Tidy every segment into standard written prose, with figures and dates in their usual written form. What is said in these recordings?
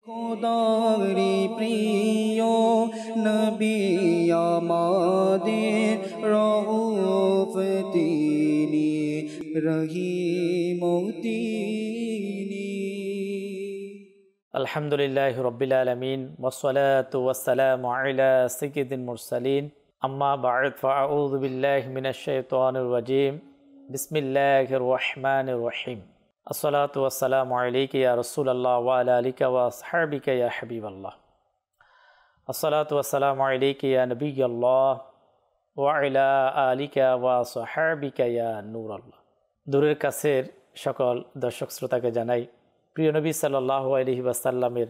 খোদারি প্রিয় নবী আমাদের রউফ তিনি রহিম তিনি। আলহামদুলিল্লাহি রাব্বিল আলামিন ওয়াসসালাতু ওয়াসসালামু আলা সাইয়্যিদিল মুরসালিন আম্মা বা'দ ফাআউযু বিল্লাহি মিনাশ শাইতানির রাজীম বিসমিল্লাহির রহমানির রহিম আসসালাতু ওয়াসসালামু আলাইকা ইয়া রাসূলুল্লাহ ওয়া আলা আলিকা ওয়া আসহাবিকা ইয়া হাবিবাল্লাহ আসসালাতু ওয়াসসালামু আলাইকা ইয়া নবিয়াল্লাহ ওয়া আলা আলিকা ওয়া আসহাবিকা ইয়া নূরাল্লাহ। দূরের কাছের সকল দর্শক শ্রোতাকে জানাই প্রিয় নবী সাল্লাল্লাহু আলাইহি ওয়াসাল্লামের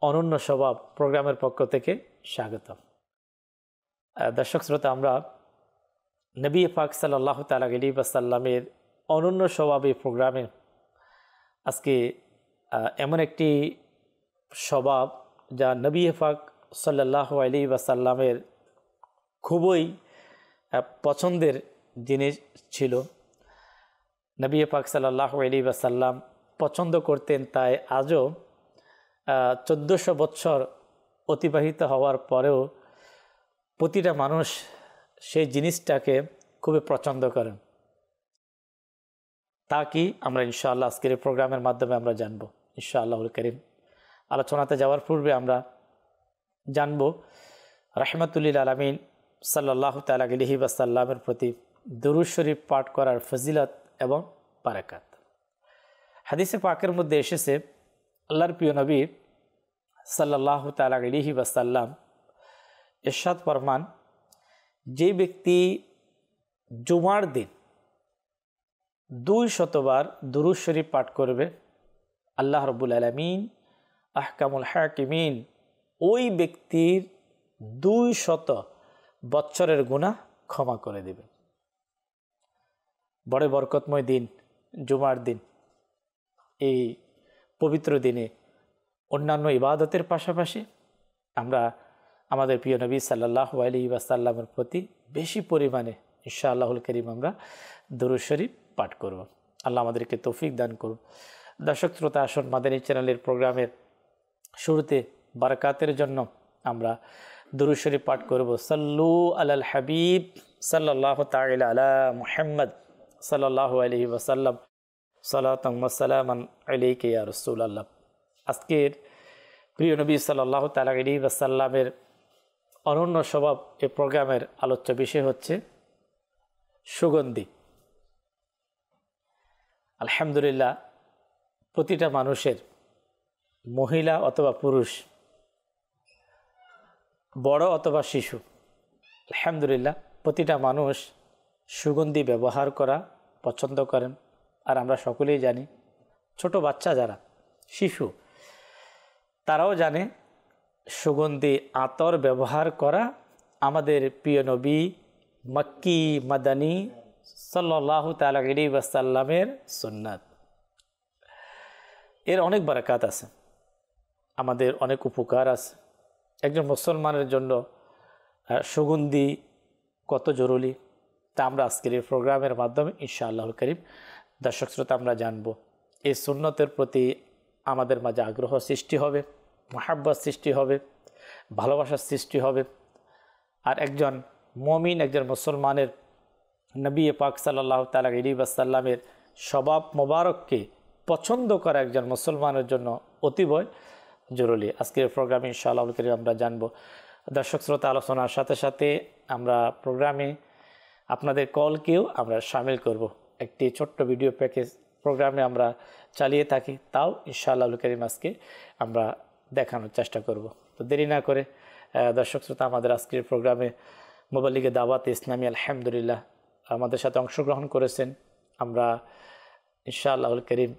অনন্য স্বভাব প্রোগ্রামের পক্ষ থেকে স্বাগতম। দর্শক শ্রোতা, আমরা নবী পাক সাল্লাল্লাহু তাআলা আলাইহি ওয়াসাল্লামের অনন্য স্বভাব এই প্রোগ্রামে আজকে এমন একটি স্বভাব যা নবী পাক সাল্লাল্লাহু আলাইহি ওয়াসাল্লামের খুবই পছন্দের জিনিস ছিল। নবী পাক সাল্লাল্লাহু আলাইহি ওয়াসাল্লাম পছন্দ করতেন, তাই আজও 1400 বছর অতিবাহিত হওয়ার পরেও প্রতিটা মানুষ সেই জিনিসটাকে খুবই পছন্দ করেন। তা কি আমরা ইনশাআল্লাহ আজকের প্রোগ্রামের মাধ্যমে আমরা জানবো ইনশাআল্লাহুল কারীম। আলোচনাতে যাওয়ার পূর্বে আমরা জানবো রাহমাতুল লিল আলামিন সাল্লাল্লাহু তাআলা আলাইহি ওয়াসাল্লামের প্রতি দুরূদ শরীফ পাঠ করার ফজিলত এবং বারাকাত। হাদিসে পাকের মধ্যে এসেছে, আল্লাহর প্রিয় নবী সাল্লাল্লাহু তাআলা আলাইহি ওয়াসাল্লাম ইরশাদ ফরমান, যে ব্যক্তি জুমার দিন 200 বার দুরূদ শরীফ পাঠ করবে, আল্লাহ রাব্বুল আলামিন আহকামুল হাকিমিন ওই ব্যক্তির 200 বছরের গুনাহ ক্ষমা করে দেবে। বড় বরকতময় দিন জুমার দিন। এই পবিত্র দিনে অন্যান্য ইবাদতের পাশাপাশি আমরা আমাদের প্রিয় নবী সাল্লাল্লাহু আলাইহি ওয়াসাল্লামের প্রতি বেশি পরিমাণে ইনশাআল্লাহুল কারীম আমরা দুরূদ শরীফ পাঠ করব। আল্লাহ আমাদেরকে তৌফিক দান করুন। দর্শক শ্রোতা, আসুন মাদানী চ্যানেলের প্রোগ্রামের শুরুতে বারাকাতের জন্য আমরা দুরূদ শরীফ পাঠ করব। সাল্লু আলাল হাবিব সাল্লাল্লাহু তাআলা আলা মুহাম্মদ সাল্লাল্লাহু আলাইহি ওয়াসাল্লাম সালাতাম ওয়া সালামান আলাইকা ইয়া রাসূলুল্লাহ। আজকের প্রিয় নবী সাল্লাল্লাহু তাআলা আলাইহি ওয়াসাল্লামের অনন্য স্বভাব এই প্রোগ্রামের আলোচ্য বিষয় হচ্ছে সুগন্ধি। আলহামদুলিল্লাহ, প্রতিটা মানুষের, মহিলা অথবা পুরুষ, বড় অথবা শিশু, আলহামদুলিল্লাহ প্রতিটা মানুষ সুগন্ধি ব্যবহার করা পছন্দ করেন। আর আমরা সকলেই জানি, ছোট বাচ্চা যারা শিশু, তারাও জানে সুগন্ধি আতর ব্যবহার করা আমাদের প্রিয় নবী মক্কি মাদানী সাল্লাল্লাহু তাআলা আলাইহি ওয়াসাল্লামের সুন্নাত। এর অনেক বারাকাত আছে, আমাদের অনেক উপকার আছে। একজন মুসলমানের জন্য সুগন্ধি কত জরুরি তা আমরা আজকের এই প্রোগ্রামের মাধ্যমে ইনশাআল্লাহুল কারীম দর্শক শ্রোতা আমরা জানব। এই সুন্নতের প্রতি আমাদের মাঝে আগ্রহ সৃষ্টি হবে, মহাব্বত সৃষ্টি হবে, ভালোবাসার সৃষ্টি হবে। আর একজন মুমিন, একজন মুসলমানের নবী পাক সাল্লাল্লাহু তাআলা আলাইহি ওয়াসাল্লামের স্বভাব মোবারককে পছন্দ করা একজন মুসলমানের জন্য অতীবই জরুরি। আজকের প্রোগ্রামে ইনশাআল্লাহুল কারীম আমরা জানব। দর্শক শ্রোতা, আলোচনার সাথে সাথে আমরা প্রোগ্রামে আপনাদের কলকেও আমরা শামিল করব। একটি ছোট্ট ভিডিও প্যাকেজ প্রোগ্রামে আমরা চালিয়ে থাকি, তাও ইনশাআল্লাহুল কারীম আজকে আমরা দেখানোর চেষ্টা করব। তো দেরি না করে দর্শক শ্রোতা, আমাদের আজকের প্রোগ্রামে মুবাল্লিগে দাওয়াত ইসলামী আলহামদুলিল্লাহ আমাদের সাথে অংশগ্রহণ করেছেন। আমরা ইনশাআল্লাহুল কারীম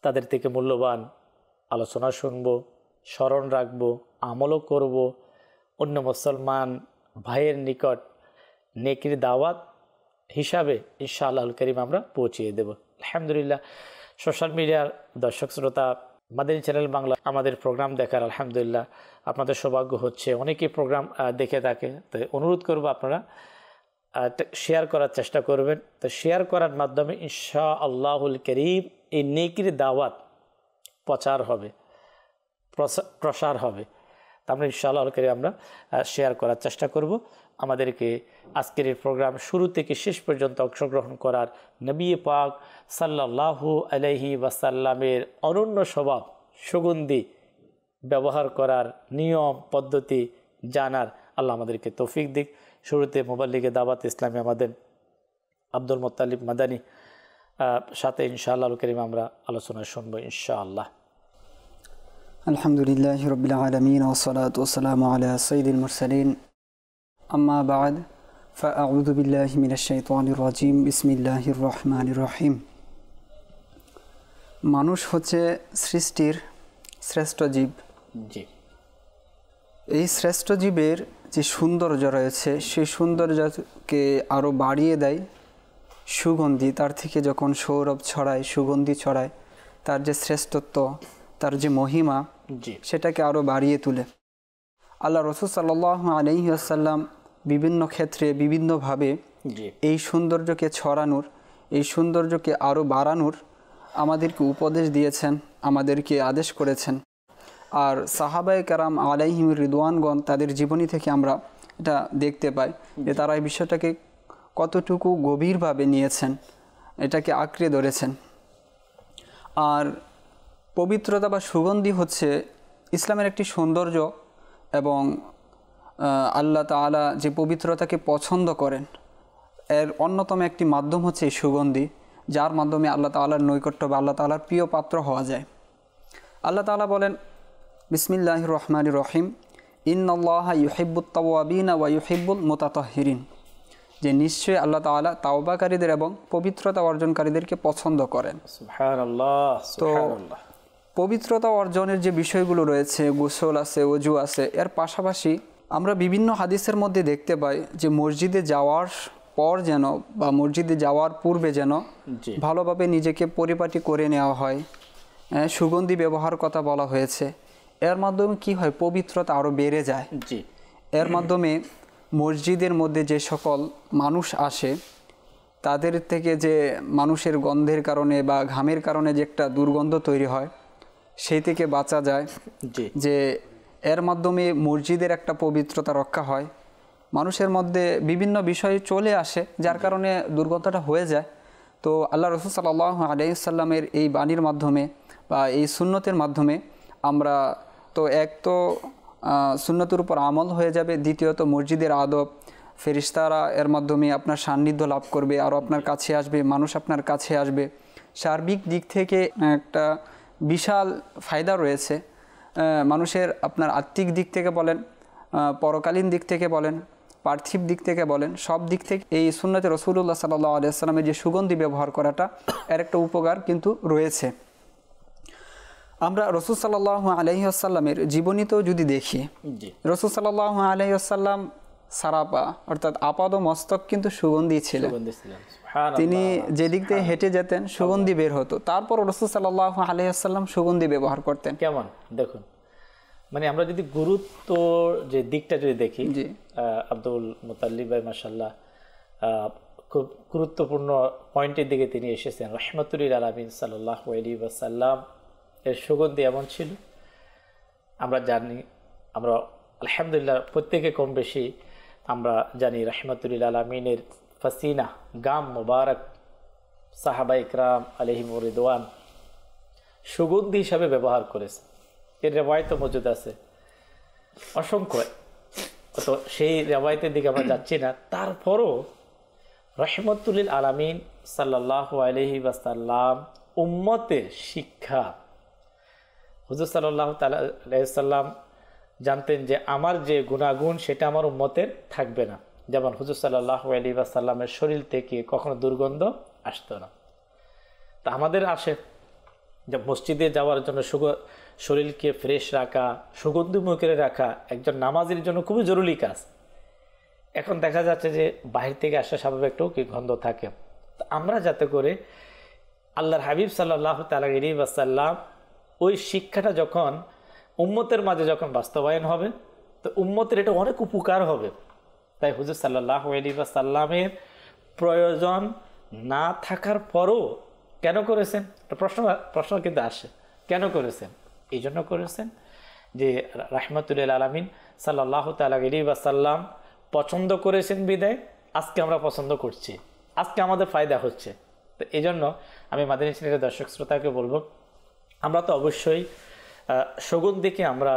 তাদের থেকে মূল্যবান আলোচনা শুনব, স্মরণ রাখব, আমলও করব, অন্য মুসলমান ভাইয়ের নিকট নেকির দাওয়াত হিসাবে ইনশাআল্লাহুল কারীম আমরা পৌঁছিয়ে দেব। আলহামদুলিল্লাহ, সোশ্যাল মিডিয়ার দর্শক শ্রোতা, মাদানী চ্যানেল বাংলা আমাদের প্রোগ্রাম দেখার আলহামদুলিল্লাহ আপনাদের সৌভাগ্য হচ্ছে, অনেকেই প্রোগ্রাম দেখে থাকে। তো অনুরোধ করব আপনারা শেয়ার করার চেষ্টা করবেন। তো শেয়ার করার মাধ্যমে ইনশাআল্লাহুল কারীম এই নেকির দাওয়াত প্রচার হবে। প্রসার হবে। তা আমরা ইনশাআল্লাহ করে আমরা শেয়ার করার চেষ্টা করব। আমাদেরকে আজকের এই প্রোগ্রাম শুরু থেকে শেষ পর্যন্ত অংশগ্রহণ করার নবী পাক সাল্লাল্লাহু আলাইহি ওয়াসাল্লামের অনন্য স্বভাব সুগন্ধি ব্যবহার করার নিয়ম পদ্ধতি জানার আল্লাহ আমাদেরকে তৌফিক দিক। শুরুতে মুবাল্লিগে দাওয়াত ইসলামী আমাদের আব্দুল মুত্তালিব মাদানী সাথে ইনশাআল্লাহ করিম আমরা আলোচনা শুনবো ইনশাআল্লাহ। আলহামদুলিল্লাহ রাব্বিল আলামিন ওয়াসসালাতু ওয়াসসালামু আলা সাইয়্যিদিল মুরসালিন আম্মা বা'দ ফাআউযু বিল্লাহি মিনাশ শাইতানির রাজিম বিসমিল্লাহির রহমানির রহিম। মানুষ হচ্ছে সৃষ্টির শ্রেষ্ঠ জীব। জি। এই শ্রেষ্ঠ জীবের যে সৌন্দর্য রয়েছে সেই সৌন্দর্যকে আরও বাড়িয়ে দেয় সুগন্ধি। তার থেকে যখন সৌরভ ছড়ায়, সুগন্ধি ছড়ায়, তার যে শ্রেষ্ঠত্ব, তার যে মহিমা, সেটাকে আরও বাড়িয়ে তোলে। আল্লাহ রাসূল সাল্লাল্লাহু আলাইহি ওয়াসাল্লাম বিভিন্ন ক্ষেত্রে বিভিন্নভাবে এই সৌন্দর্যকে ছড়ানোর, এই সৌন্দর্যকে আরও বাড়ানোর আমাদেরকে উপদেশ দিয়েছেন, আমাদেরকে আদেশ করেছেন। আর সাহাবায়ে কেরাম আলাইহিম রিদওয়ানগণ তাদের জীবনী থেকে আমরা এটা দেখতে পাই যে তারা এই বিষয়টাকে কতটুকু গভীরভাবে নিয়েছেন, এটাকে আঁকড়ে ধরেছেন। আর পবিত্রতা বা সুগন্ধি হচ্ছে ইসলামের একটি সৌন্দর্য এবং আল্লাহ তাআলা যে পবিত্রতাকে পছন্দ করেন এর অন্যতম একটি মাধ্যম হচ্ছে এই সুগন্ধি, যার মাধ্যমে আল্লাহ তাআলার নৈকট্য বা আল্লাহ তাআলার প্রিয় পাত্র হওয়া যায়। আল্লাহ তাআলা বলেন বিসমিল্লাহির রহমানির রহিম ইন্নাল্লাহা ইউহিব্বুত তাওয়াবিনা ওয়া ইউহিব্বুল মুতাতাহহিরিন, যে নিশ্চয়ই আল্লাহ তাআলা তাওবাকারীদের এবং পবিত্রতা অর্জনকারীদেরকে পছন্দ করেন। সুবহানাল্লাহ। তো পবিত্রতা অর্জনের যে বিষয়গুলো রয়েছে, গোসল আছে, ওযু আছে, এর পাশাপাশি আমরা বিভিন্ন হাদিসের মধ্যে দেখতে পাই যে মসজিদে যাওয়ার পর যেন বা মসজিদে যাওয়ার পূর্বে যেন ভালোভাবে নিজেকে পরিপাটি করে নেওয়া হয়। সুগন্ধি ব্যবহার কথা বলা হয়েছে। এর মাধ্যমে কি হয়, পবিত্রতা আরও বেড়ে যায়। এর মাধ্যমে মসজিদের মধ্যে যে সকল মানুষ আসে তাদের থেকে যে মানুষের গন্ধের কারণে বা ঘামের কারণে যে একটা দুর্গন্ধ তৈরি হয় সেই থেকে বাঁচা যায়। যে এর মাধ্যমে মসজিদের একটা পবিত্রতা রক্ষা হয়। মানুষের মধ্যে বিভিন্ন বিষয় চলে আসে যার কারণে দুর্গন্ধটা হয়ে যায়। তো আল্লাহ রাসূল সাল্লাল্লাহু আলাইহি ওয়াসাল্লামের এই বাণীর মাধ্যমে বা এই সুন্নতের মাধ্যমে আমরা তো সুন্নতের উপর আমল হয়ে যাবে, দ্বিতীয়ত মসজিদের আদব, ফেরেশতারা এর মাধ্যমে আপনার সান্নিধ্য লাভ করবে, আরও আপনার কাছে আসবে, মানুষ আপনার কাছে আসবে। সার্বিক দিক থেকে একটা বিশাল ফায়দা রয়েছে। মানুষের আপনার আত্মিক দিক থেকে বলেন, পরকালীন দিক থেকে বলেন, পার্থিব দিক থেকে বলেন, সব দিক থেকে এই সুন্নতে রাসূলুল্লাহ সাল্লাল্লাহু আলাইহি ওয়াসাল্লামের যে সুগন্ধি ব্যবহার করাটা এর একটা উপকার কিন্তু রয়েছে। আমরা রাসূল সাল্লাল্লাহু আলাইহি ওয়াসাল্লামের জীবনীতেও যদি দেখি, রাসূল সাল্লাল্লাহু আলাইহি ওয়াসাল্লাম সারাপা অর্থাৎ আপাদ মস্তক কিন্তু সুগন্ধি ছিলেন। তিনি যেদিক দিয়ে হেঁটে যেতেন সুগন্ধি বের হতো। তারপর রাসূল সাল্লাল্লাহু আলাইহি ওয়াসাল্লাম সুগন্ধি ব্যবহার করতেন। কেমন দেখুন, মানে আমরা যদি গুরুত্ব যে দিকটা যদি দেখি, আব্দুল মুতাল্লিব ভাই মাশাআল্লাহ খুব গুরুত্বপূর্ণ পয়েন্টের দিকে তিনি এসেছেন। রাহমাতুল লিল আলামিন সাল্লাল্লাহু আলাইহি ওয়াসাল্লাম এর সুগন্ধি এমন ছিল, আমরা জানি, আমরা আলহামদুলিল্লাহ প্রত্যেকে কম বেশি আমরা জানি রাহমাতুল লিল আলামিনের ফাসিনা গাম মুবারক সাহাবা ইকরাম আলাইহিম রিদওয়ান সুগন্ধি হিসাবে ব্যবহার করেছে। এর রেওয়ায়ত মজুদ আছে অসংখ্য। তো সেই রেওয়ায়তের দিকে আমরা যাচ্ছি না। তারপরও রাহমাতুল লিল আলামিন সাল্লাল্লাহু আলাইহি ওয়াসাল্লাম উম্মতের শিক্ষা, হুজুর সাল্লাল্লাহু তাআলা আলাইহি সাল্লাম জানতেন যে আমার যে গুণাগুণ সেটা আমার উম্মতের থাকবে না। যেমন হুজুর সাল্লাল্লাহু আলাইহি ওয়াসাল্লামের শরীর থেকে কখনো দুর্গন্ধ আসতো না। তা আমাদের আসে যে মসজিদে যাওয়ার জন্য শরীরকে ফ্রেশ রাখা, সুগন্ধিময় করে রাখা একজন নামাজীর জন্য খুবই জরুরি কাজ। এখন দেখা যাচ্ছে যে বাহির থেকে আসা স্বাভাবিক একটু কি গন্ধ থাকে। আমরা যাতে করে আল্লাহর হাবিব সাল্লাল্লাহু তাআলা আলাইহি ওয়াসাল্লাম ওই শিক্ষাটা যখন উম্মতের মাঝে যখন বাস্তবায়ন হবে তো উম্মতের এটা অনেক উপকার হবে। তাই হুজুর সাল্লাল্লাহু আলাইহি ওয়াসাল্লামের প্রয়োজন না থাকার পরও কেন করেছেন, প্রশ্ন কিন্তু আসে, কেন করেছেন? এই জন্য করেছেন যে রাহমাতুল আলামিন সাল্লাল্লাহু তাআলা আলাইহি ওয়াসাল্লাম পছন্দ করেছেন বিদায় আজকে আমরা পছন্দ করছি, আজকে আমাদের ফায়দা হচ্ছে। তো এই জন্য আমি মাদানী চ্যানেলের দর্শক শ্রোতাকে বলবো, আমরা তো অবশ্যই সুগন্ধিকে আমরা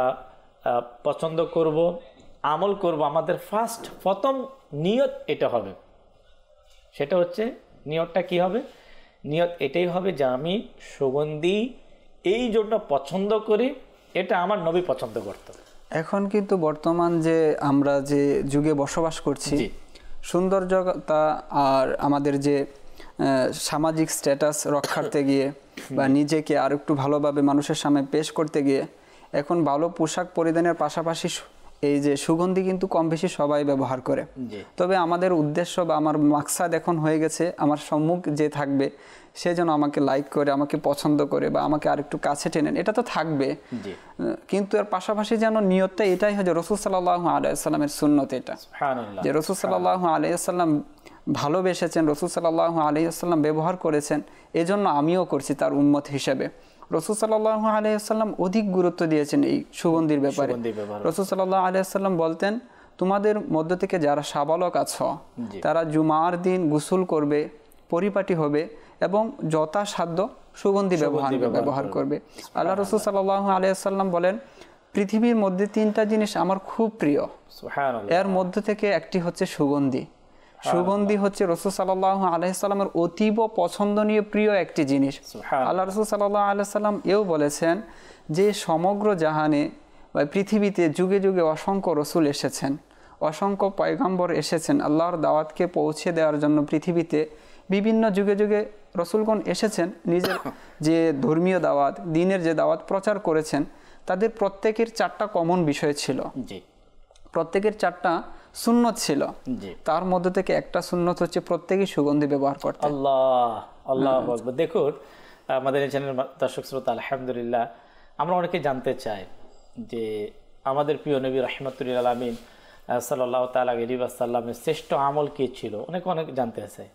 পছন্দ করব, আমল করব। আমাদের প্রথম নিয়ত এটা হবে, সেটা হচ্ছে নিয়তটা কি হবে? নিয়ত এটাই হবে যে আমি সুগন্ধি এই জন্য পছন্দ করি, এটা আমার নবী পছন্দ করত। এখন কিন্তু বর্তমান যে আমরা যে যুগে বসবাস করছি, সৌন্দর্যতা আর আমাদের যে সামাজিক স্ট্যাটাস রক্ষার্থে গিয়ে বা নিজেকে আর একটু ভালোভাবে মানুষের সামনে পেশ করতে গিয়ে এখন ভালো পোশাক পরিধানের পাশাপাশি এই যে সুগন্ধি কিন্তু কম বেশি সবাই ব্যবহার করে। তবে আমাদের উদ্দেশ্য বা আমার মাকসাদ এখন হয়ে গেছে, আমার সম্মুখ যে থাকবে সে যেন আমাকে লাইক করে, আমাকে পছন্দ করে বা আমাকে আরেকটু কাছে টেনেন, এটা তো থাকবে, কিন্তু এর পাশাপাশি যেন নিয়তটা এটাই হয় যে রাসূল সাল্লাল্লাহু আলাইহি ওয়াসাল্লামের সুন্নত এটা, যে রাসূল সাল্লাল্লাহু আলাইহি ওয়াসাল্লাম ভালোবেসেছেন, রাসূল সাল্লাল্লাহু আলাইহি ওয়াসাল্লাম ব্যবহার করেছেন, এজন্য আমিও করছি তার উম্মত হিসেবে। রাসূল সাল্লাল্লাহু আলাইহি ওয়াসাল্লাম অধিক গুরুত্ব দিয়েছেন এই সুগন্ধির ব্যাপারে। রাসূল সাল্লাল্লাহু আলাইহি ওয়াসাল্লাম বলতেন, তোমাদের মধ্য থেকে যারা সাবালক আছো তারা জুমার দিন গোসল করবে, পরিপাটি হবে এবং যথাসাধ্য সুগন্ধি ব্যবহার করবে। আল্লাহ রাসূল সাল্লাল্লাহু আলাইহি ওয়াসাল্লাম বলেন, পৃথিবীর মধ্যে তিনটা জিনিস আমার খুব প্রিয়, এর মধ্য থেকে একটি হচ্ছে সুগন্ধি। সুগন্ধি হচ্ছে রাসূল সাল্লাল্লাহু আলাইহি সাল্লামের অতীব পছন্দনীয় প্রিয় একটি জিনিস। আল্লাহ রাসূল সাল্লাল্লাহু আলাইহি সাল্লাম এও বলেছেন যে সমগ্র জাহানে বা পৃথিবীতে যুগে যুগে অসংখ্য রসুল এসেছেন, অসংখ্য পয়গম্বর এসেছেন আল্লাহর দাওয়াতকে পৌঁছে দেওয়ার জন্য। পৃথিবীতে বিভিন্ন যুগে যুগে রসুলগণ এসেছেন, নিজের যে ধর্মীয় দাওয়াত, দ্বীনের যে দাওয়াত প্রচার করেছেন, তাদের প্রত্যেকের চারটা কমন বিষয় ছিল, প্রত্যেকের চারটা সুন্নত ছিল। তার মধ্যে থেকে একটা সুন্নত হচ্ছে প্রত্যেকেই সুগন্ধি ব্যবহার করতে। আল্লাহ আল্লাহু আকবার। দেখুন আমাদের এই চ্যানেলের দর্শক শ্রোতা, আলহামদুলিল্লাহ আমরা অনেকে জানতে চাই যে আমাদের প্রিয় নবী রাহমাতুল আলামিন সাল্লাল্লাহু তাআলা আলাইহি ওয়াসাল্লামের শ্রেষ্ঠ আমল কি ছিল, অনেক জানতে চায়।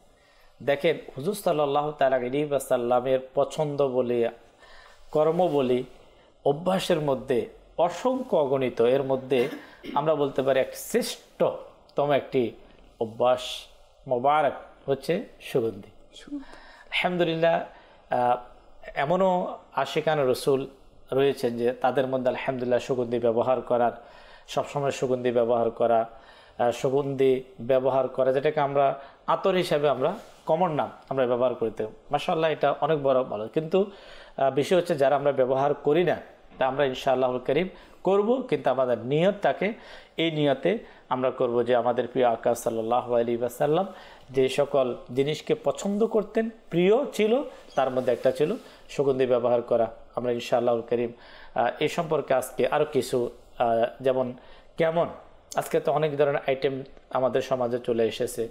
দেখেন হুজুর সাল্লাল্লাহু তাআলা আলাইহি ওয়াসাল্লামের পছন্দ বলি, কর্ম বলি, অভ্যাসের মধ্যে অসংখ্য অগণিত, এর মধ্যে আমরা বলতে পারি এক শ্রেষ্ঠতম একটি অভ্যাস মোবারক হচ্ছে সুগন্ধি। আলহামদুলিল্লাহ এমনও আশিকান রসুল রয়েছেন যে তাদের মধ্যে আলহামদুলিল্লাহ সুগন্ধি ব্যবহার করার, সবসময় সুগন্ধি ব্যবহার করা, সুগন্ধি ব্যবহার করা যেটাকে আমরা আতর হিসাবে আমরা কমন নাম আমরা ব্যবহার করতে, মাশাআল্লাহ এটা অনেক বড় ভালো। কিন্তু বিষয় হচ্ছে যারা আমরা ব্যবহার করি না, তা আমরা ইনশাআল্লাহুল কারীম করব, কিন্তু আমাদের নিয়তটাকে এই নিয়তে আমরা করব যে আমাদের প্রিয় আকা সাল্লাল্লাহু আলাইহি ওয়াসাল্লাম যে সকল জিনিসকে পছন্দ করতেন, প্রিয় ছিল, তার মধ্যে একটা ছিল সুগন্ধি ব্যবহার করা। আমরা ইনশাআল্লাহুল কারীম এই সম্পর্কে আজকে আরও কিছু, যেমন কেমন আজকে তো অনেক ধরনের আইটেম আমাদের সমাজে চলে এসেছে,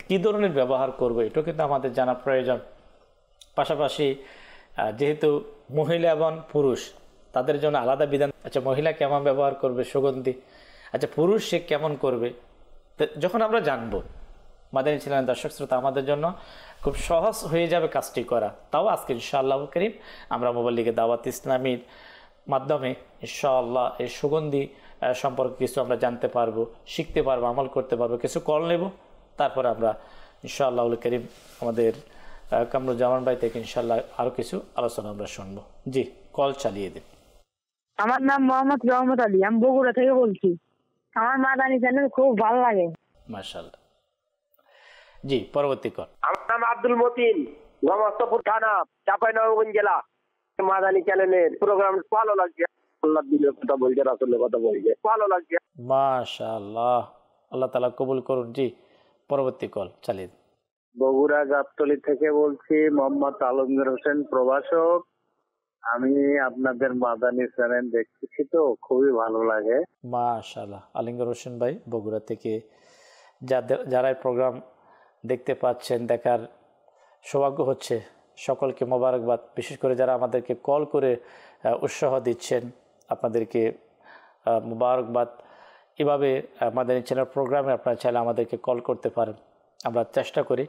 কী ধরনের ব্যবহার করব এটাও কিন্তু আমাদের জানা প্রয়োজন। পাশাপাশি যেহেতু মহিলা এবং পুরুষ তাদের জন্য আলাদা বিধান, আচ্ছা মহিলা কেমন ব্যবহার করবে সুগন্ধি, আচ্ছা পুরুষ সে কেমন করবে, যখন আমরা জানবো মাদানী চ্যানেলের দর্শক শ্রোতা আমাদের জন্য খুব সহজ হয়ে যাবে কাজটি করা। তাও আজকে ইনশাআল্লাহু কারীম আমরা মোবাইল লিগে দাওয়াত ইসলামীর মাধ্যমে ইনশাআল্লাহ এই সুগন্ধি সম্পর্কে কিছু আমরা জানতে পারবো, শিখতে পারবো, আমল করতে পারবো, কিছু কল নেব, তারপরে আমরা ইনশাআল্লাহুল কারীম আমাদের কামরুজ্জামান ভাই থেকে ইনশাআল্লাহ আরও কিছু আলোচনা আমরা শুনবো। জি, কল চালিয়ে দিন। আমার নাম মোহাম্মদ রহমত আলী, আমি বগুড়া থেকে বলছি। আমার মাদানী চ্যানেল খুব ভালো লাগে। মাশাআল্লাহ। জি, পরবর্তী কল। আমার নাম আব্দুল মতিন, গোমস্তাপুর থানা, চাঁপাইনবাবগঞ্জ জেলা। মাদানী চ্যানেলের প্রোগ্রাম ভালো লাগছে, আল্লাহ দিনের কথা বলছে, রাসূলের কথা বলছে, ভালো লাগছে। মাশাআল্লাহ, আল্লাহ তাআলা কবুল করুন। জি, পরবর্তী কল চালিয়ে দিন। বগুড়া গাবতলী থেকে বলছি, মোহাম্মদ আলমগীর হোসেন, প্রভাষক। আমি আপনাদের মাদানী চ্যানেল দেখতেছি, তো খুবই ভালো লাগে। মাশাআল্লাহ, আলমগীর হোসেন ভাই বগুড়া থেকে যারা প্রোগ্রাম দেখতে পাচ্ছেন, দেখার সৌভাগ্য হচ্ছে, সকলকে মোবারকবাদ। বিশেষ করে যারা আমাদেরকে কল করে উৎসাহ দিচ্ছেন, আপনাদেরকে মোবারকবাদ। এভাবে মাদানী চ্যানেল প্রোগ্রামে আপনারা চাইলে আমাদেরকে কল করতে পারেন। আমরা চেষ্টা করি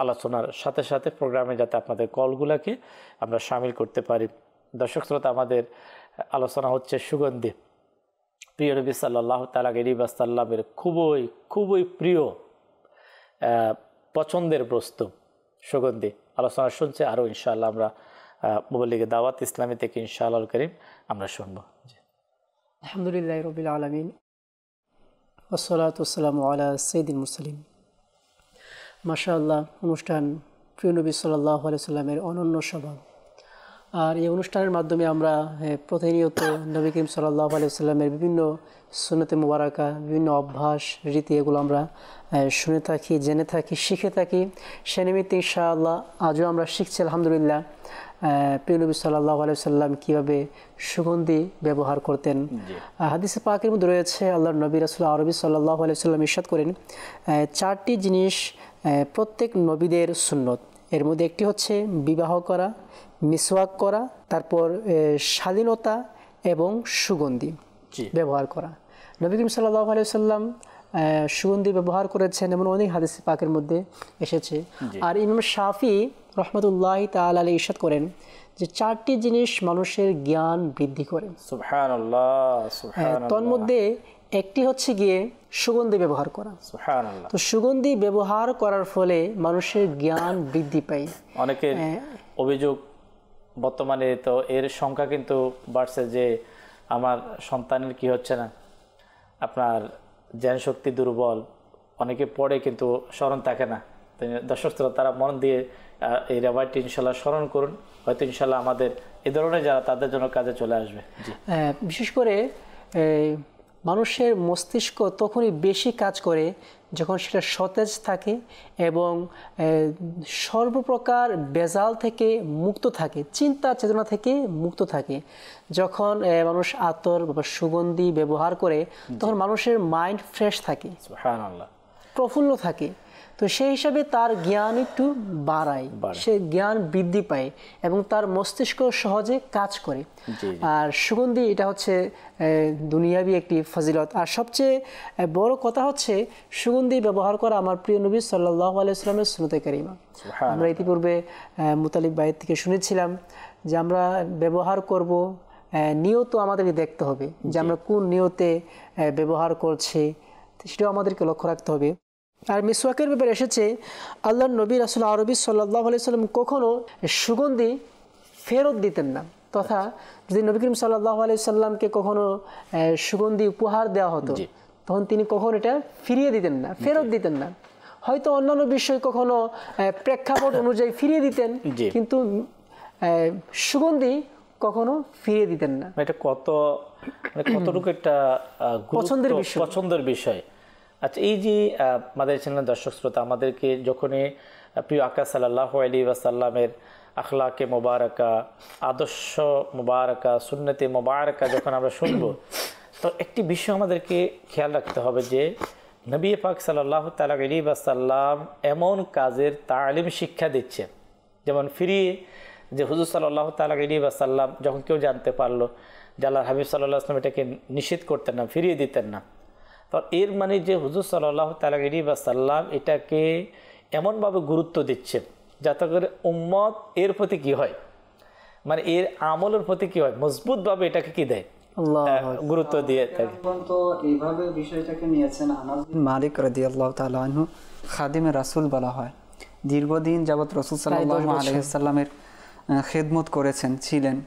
আলোচনার সাথে সাথে প্রোগ্রামে যাতে আপনাদের কলগুলোকে আমরা শামিল করতে পারি। দর্শক শ্রোতা, আমাদের আলোচনা হচ্ছে সুগন্ধি। প্রিয় নবী সাল্লাল্লাহু তাআলা আলাইহি ওয়াসাল্লামের খুবই খুবই প্রিয় পছন্দের বস্তু সুগন্ধি আলোচনা শুনছে। আরও ইনশাআল্লাহ আমরা মুবল্লিগে দাওয়াত ইসলামী থেকে ইনশাআল্লাহ করিম আমরা শুনবো। আলহামদুলিল্লাহ রাব্বিল আলামিন ওয়াসসালাতু ওয়াসসালামু আলা সাইয়্যিদিল মুরসালিন। মাশাআল্লাহ, অনুষ্ঠান প্রিয় নবী সাল্লাল্লাহু আলাইহি সাল্লামের অনন্য স্বভাব। আর এই অনুষ্ঠানের মাধ্যমে আমরা প্রতিনিয়ত নবী করিম সাল্লাল্লাহু আলাইহি সাল্লামের বিভিন্ন সুন্নতে মুবারাকা, বিভিন্ন অভ্যাস রীতি এগুলো আমরা শুনে থাকি, জেনে থাকি, শিখে থাকি। সে নিমিত্তে ইনশাআল্লাহ আজও আমরা শিখছি আলহামদুলিল্লাহ প্রিয় নবী সাল্লাল্লাহু আলাইহি সাল্লাম কীভাবে সুগন্ধি ব্যবহার করতেন। হাদিসে পাকের মধ্যে রয়েছে আল্লাহর নবী রাসূল আরবি সাল্লাল্লাহু আলাইহি সাল্লাম ইরশাদ করেন, 4টি জিনিস প্রত্যেক নবীদের সুন্নত। এর মধ্যে একটি হচ্ছে বিবাহ করা, মিসওয়াক করা, তারপর শালীনতা এবং সুগন্ধি ব্যবহার করা। নবী করিম সাল্লাল্লাহু আলাইহি সাল্লাম সুগন্ধি ব্যবহার করেছেন এমন অনেক হাদিস পাকের মধ্যে এসেছে। আর ইমাম শাফি রহমতুল্লাহি তাআলা আলাইহি ইরশাদ করেন যে 4টি জিনিস মানুষের জ্ঞান বৃদ্ধি করে। সুবহানাল্লাহ, সুবহানাল্লাহ। তোর মধ্যে একটি হচ্ছে গিয়ে সুগন্ধি ব্যবহার করা। সুবহানাল্লাহ। তো সুগন্ধি ব্যবহার করার ফলে মানুষের জ্ঞান বৃদ্ধি পায়। অনেকের অভিযোগ বর্তমানে তো এর সংখ্যা কিন্তু বাড়ছে যে আমার সন্তানের কি হচ্ছে না, আপনার জ্ঞান শক্তি দুর্বল, অনেকে পড়ে কিন্তু স্মরণ থাকে না। দর্শক শ্রোতা তারা মন দিয়ে এই রেওয়ায়তটি ইনশাল্লাহ স্মরণ করুন, হয়তো ইনশাল্লাহ আমাদের এই ধরনের যারা তাদের জন্য কাজে চলে আসবে। বিশেষ করে মানুষের মস্তিষ্ক তখনই বেশি কাজ করে যখন সেটা সতেজ থাকে এবং সর্বপ্রকার বেজাল থেকে মুক্ত থাকে, চিন্তা চেতনা থেকে মুক্ত থাকে। যখন মানুষ আতর বা সুগন্ধি ব্যবহার করে তখন মানুষের মাইন্ড ফ্রেশ থাকে, সুবহানাল্লাহ, প্রফুল্ল থাকে। তো সেই হিসাবে তার জ্ঞান একটু বাড়ায়, সে জ্ঞান বৃদ্ধি পায় এবং তার মস্তিষ্ক সহজে কাজ করে। আর সুগন্ধি এটা হচ্ছে দুনিয়াবি একটি ফজিলত। আর সবচেয়ে বড় কথা হচ্ছে সুগন্ধি ব্যবহার করা আমার প্রিয় নবী সাল্লাল্লাহু আলাইহি ওয়াসাল্লামের সুন্নতে কারিমা। আমরা ইতিপূর্বে মুতালিব ভাইয়ের থেকে শুনেছিলাম যে আমরা ব্যবহার করব, নিয়ত আমাদেরকে দেখতে হবে যে আমরা কোন নিয়তে ব্যবহার করছি, সেটাও আমাদেরকে লক্ষ্য রাখতে হবে। আর মিসওয়াকের ব্যাপারে এসেছে আল্লাহর নবী রাসূল আরবি সাল্লাল্লাহু আলাইহি সাল্লাম কখনো সুগন্ধি ফেরত দিতেন না, তথা যদি নবী করিম সাল্লাল্লাহু আলাইহি সাল্লামকে কখনো সুগন্ধি উপহার দেওয়া হতো তখন তিনি কখনো এটা ফিরিয়ে দিতেন না, ফেরত দিতেন না। হয়তো অন্যান্য বিষয় কখনো প্রেক্ষাপট অনুযায়ী ফিরিয়ে দিতেন, কিন্তু সুগন্ধি কখনো ফিরিয়ে দিতেন না। এটা কতটুকু একটা পছন্দের বিষয়। আচ্ছা, এই যে আমাদের চ্যানেলের দর্শক শ্রোতা, আমাদেরকে যখনই প্রিয় আকা সাল্লাল্লাহু আলাইহি ওয়াসাল্লামের আখলাকে মোবারকা, আদর্শ মোবারকা, সুন্নতে মোবারকা যখন আমরা শুনবো, তো একটি বিষয় আমাদেরকে খেয়াল রাখতে হবে যে নবী পাক সাল্লাল্লাহু তাআলা আলাইহি ওয়াসাল্লাম এমন কাজের তালিম শিক্ষা দিচ্ছেন, যেমন ফিরিয়ে যে হুজুর সাল্লাল্লাহু তাআলা আলাইহি ওয়াসাল্লাম যখন কেউ জানতে পারলো যে আল্লাহর হাবিব সাল্লাল্লাহু আলাইহি ওয়াসাল্লাম এটাকে নিষেধ করতেন না, ফিরিয়ে দিতেন না, তো এর মানে যে হুজুর সাল্লাল্লাহু তাআলা আলাইহি ওয়াসাল্লাম এটাকে এমনভাবে গুরুত্ব দিচ্ছেন যাতে করে উম্মত এর প্রতি কি হয়, মানে এর আমলের প্রতি কি হয়, মজবুতভাবে এটাকে কি দেয়, গুরুত্ব দিয়ে থাকে। তো এইভাবে বিষয়টাকে নিয়েছেন আনাস বিন মালিক রাদিয়াল্লাহু তাআলা আনহু, খাদিমে রাসূল বলা হয়, দীর্ঘদিন যাবত রাসূল সাল্লাল্লাহু আলাইহি ওয়াসাল্লামের খেদমত করেছেন ছিলেন।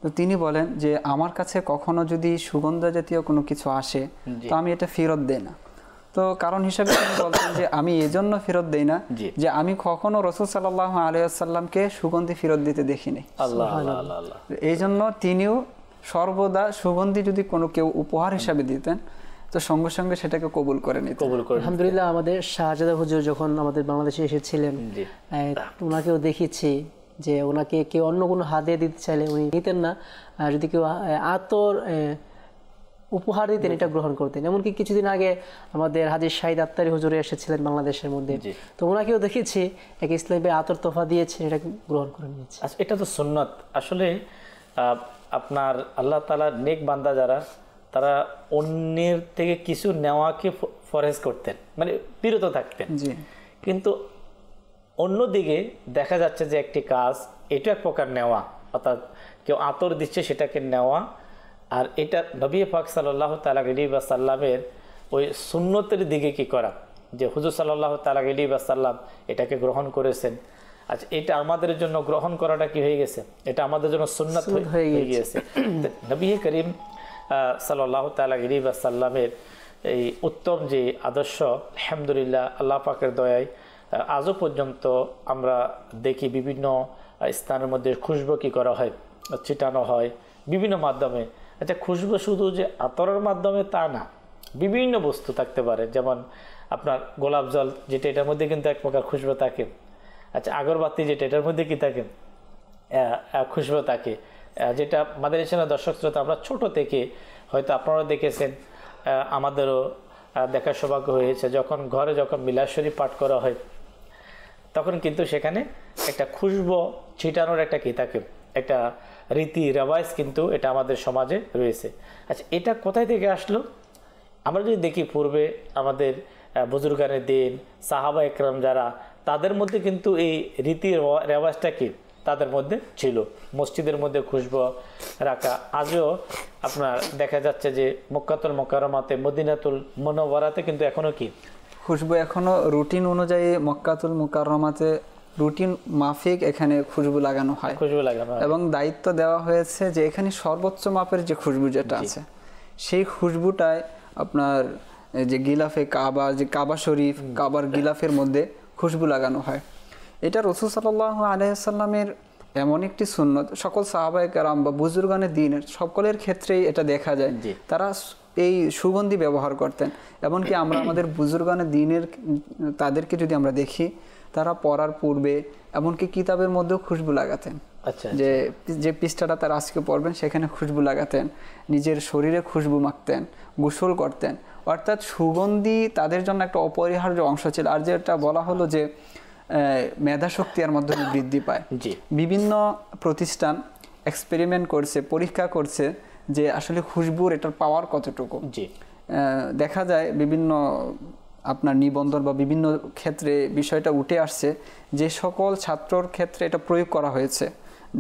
তো তিনি বলেন যে আমার কাছে কখনো যদি সুগন্ধ জাতীয় কোনো কিছু আসে তো আমি এটা ফেরত দেই না। তো কারণ হিসেবে তিনি বলতেন যে আমি এজন্য ফেরত দেই না যে আমি কখনো রাসূল সাল্লাল্লাহু আলাইহি ওয়াসাল্লামকে সুগন্ধি ফেরত দিতে দেখিনি। এই জন্য তিনিও সর্বদা সুগন্ধি যদি কোনো কেউ উপহার হিসাবে দিতেন তো সঙ্গে সঙ্গে সেটাকে কবুল করে নিতেন। আলহামদুলিল্লাহ, আমাদের শাহজাদা হুজুর যখন আমাদের বাংলাদেশে এসেছিলেন ওনাকেও দেখেছি যে ওনাকে কেউ অন্য কোনো হাদিয়া দিতে চাইলে উনি নিতেন না, আর যদি কেউ আতর উপহার দিতেন এটা গ্রহণ করতেন। এমনকি কিছুদিন আগে আমাদের হাজী শাহিদ আত্তারি হুজুরে এসেছিলেন বাংলাদেশের মধ্যে, তো ওনাকেও দেখেছি এক ইসলামী আতর তোফা দিয়েছে, এটা গ্রহণ করে নিয়েছে। আচ্ছা, এটা তো সুন্নাত। আসলে আপনার আল্লাহ তাআলার নেক বান্দা যারা, তারা অন্যের থেকে কিছু নেওয়াকে ফরজ করতেন, মানে বিরত থাকতেন। কিন্তু অন্যদিকে দেখা যাচ্ছে যে একটি কাজ, এটা এক প্রকার নেওয়া, অর্থাৎ কেউ আতর দিচ্ছে সেটাকে নেওয়া, আর এটা নবী পাক সাল্লাল্লাহু তাআলা আলাইহি ওয়াসাল্লামের ওই সুন্নতের দিকে কি করা, যে হুজুর সাল্লাল্লাহু তাআলা আলাইহি ওয়াসাল্লাম এটাকে গ্রহণ করেছেন। আচ্ছা, এটা আমাদের জন্য গ্রহণ করাটা কি হয়ে গেছে, এটা আমাদের জন্য সুন্নাত হয়ে গিয়েছে। নবী করিম সাল্লাল্লাহু তাআলা আলাইহি ওয়াসাল্লামের এই উত্তম যে আদর্শ, আলহামদুলিল্লাহ আল্লাহ পাকের দয়ায় আজও পর্যন্ত আমরা দেখি বিভিন্ন স্থানের মধ্যে খুশবু কি করা হয়, ছিটানো হয় বিভিন্ন মাধ্যমে। আচ্ছা, খুশবু শুধু যে আতরের মাধ্যমে তা না, বিভিন্ন বস্তু থাকতে পারে, যেমন আপনার গোলাপ জল যেটা, এটার মধ্যে কিন্তু এক প্রকার খুশবু থাকে। আচ্ছা, আগরবাতি যেটা, এটার মধ্যে কি থাকে, খুশবু থাকে। যেটা আমাদের এখানে দর্শক শ্রোতা, আমরা ছোট থেকে হয়তো আপনারা দেখেছেন, আমাদেরও দেখার সৌভাগ্য হয়েছে, যখন ঘরে যখন মিলাদ শরীফ পাঠ করা হয় তখন কিন্তু সেখানে একটা খুশবু ছিটানোর একটা কি থাকে, একটা রীতি রেওয়াজ কিন্তু এটা আমাদের সমাজে রয়েছে। আচ্ছা, এটা কোথায় থেকে আসলো? আমরা যদি দেখি পূর্বে আমাদের বুজুর্গানের দিন সাহাবা একরাম যারা, তাদের মধ্যে কিন্তু এই রীতি রেওয়াজটা কি তাদের মধ্যে ছিল। মসজিদের মধ্যে খুশবু রাখা আজও আপনার দেখা যাচ্ছে যে মক্কাতুল মুকাররমাতে, মদিনাতুল মুনাওয়ারাতে কিন্তু এখনো কি খুশবু এখনো রুটিন অনুযায়ী মক্কাতুল মুকাররমাতে রুটিন মাফিক এখানে খুশবু লাগানো হয়, খুশবু লাগানো হয়। এবং দায়িত্ব দেওয়া হয়েছে যে এখানে সর্বোচ্চ মাপের যে খুশবু যেটা আছে, সেই খুশবুটায় আপনার যে গিলাফে কাবা, যে কাবা শরীফ, কাবার গিলাফের মধ্যে খুশবু লাগানো হয়। এটা রাসূল সাল্লাল্লাহু আলাইহি ওয়াসাল্লামের এমন একটি সুন্নত, সকল সাহাবায়ে কেরাম বা বুজুর্গানে দ্বীনের সকলের ক্ষেত্রেই এটা দেখা যায়, তারা এই সুগন্ধি ব্যবহার করতেন। এমনকি আমরা আমাদের বুজুর্গানে দ্বীনের তাদেরকে যদি আমরা দেখি, তারা পড়ার পূর্বে এমনকি কিতাবের মধ্যেও খুশবু লাগাতেন। আচ্ছা, যে পৃষ্ঠাটা তারা আজকে পড়বেন সেখানে খুশবু লাগাতেন, নিজের শরীরে খুশবু মাখতেন, গোসল করতেন। অর্থাৎ সুগন্ধি তাদের জন্য একটা অপরিহার্য অংশ ছিল। আর যেটা বলা হলো যে মেধা শক্তি এর মাধ্যমে বৃদ্ধি পায়, বিভিন্ন প্রতিষ্ঠান এক্সপেরিমেন্ট করছে, পরীক্ষা করছে যে আসলে খুশবুর এটার পাওয়ার কতটুকু। দেখা যায় বিভিন্ন আপনার নিবন্ধন বা বিভিন্ন ক্ষেত্রে বিষয়টা উঠে আসছে যে সকল ছাত্রর ক্ষেত্রে এটা প্রয়োগ করা হয়েছে,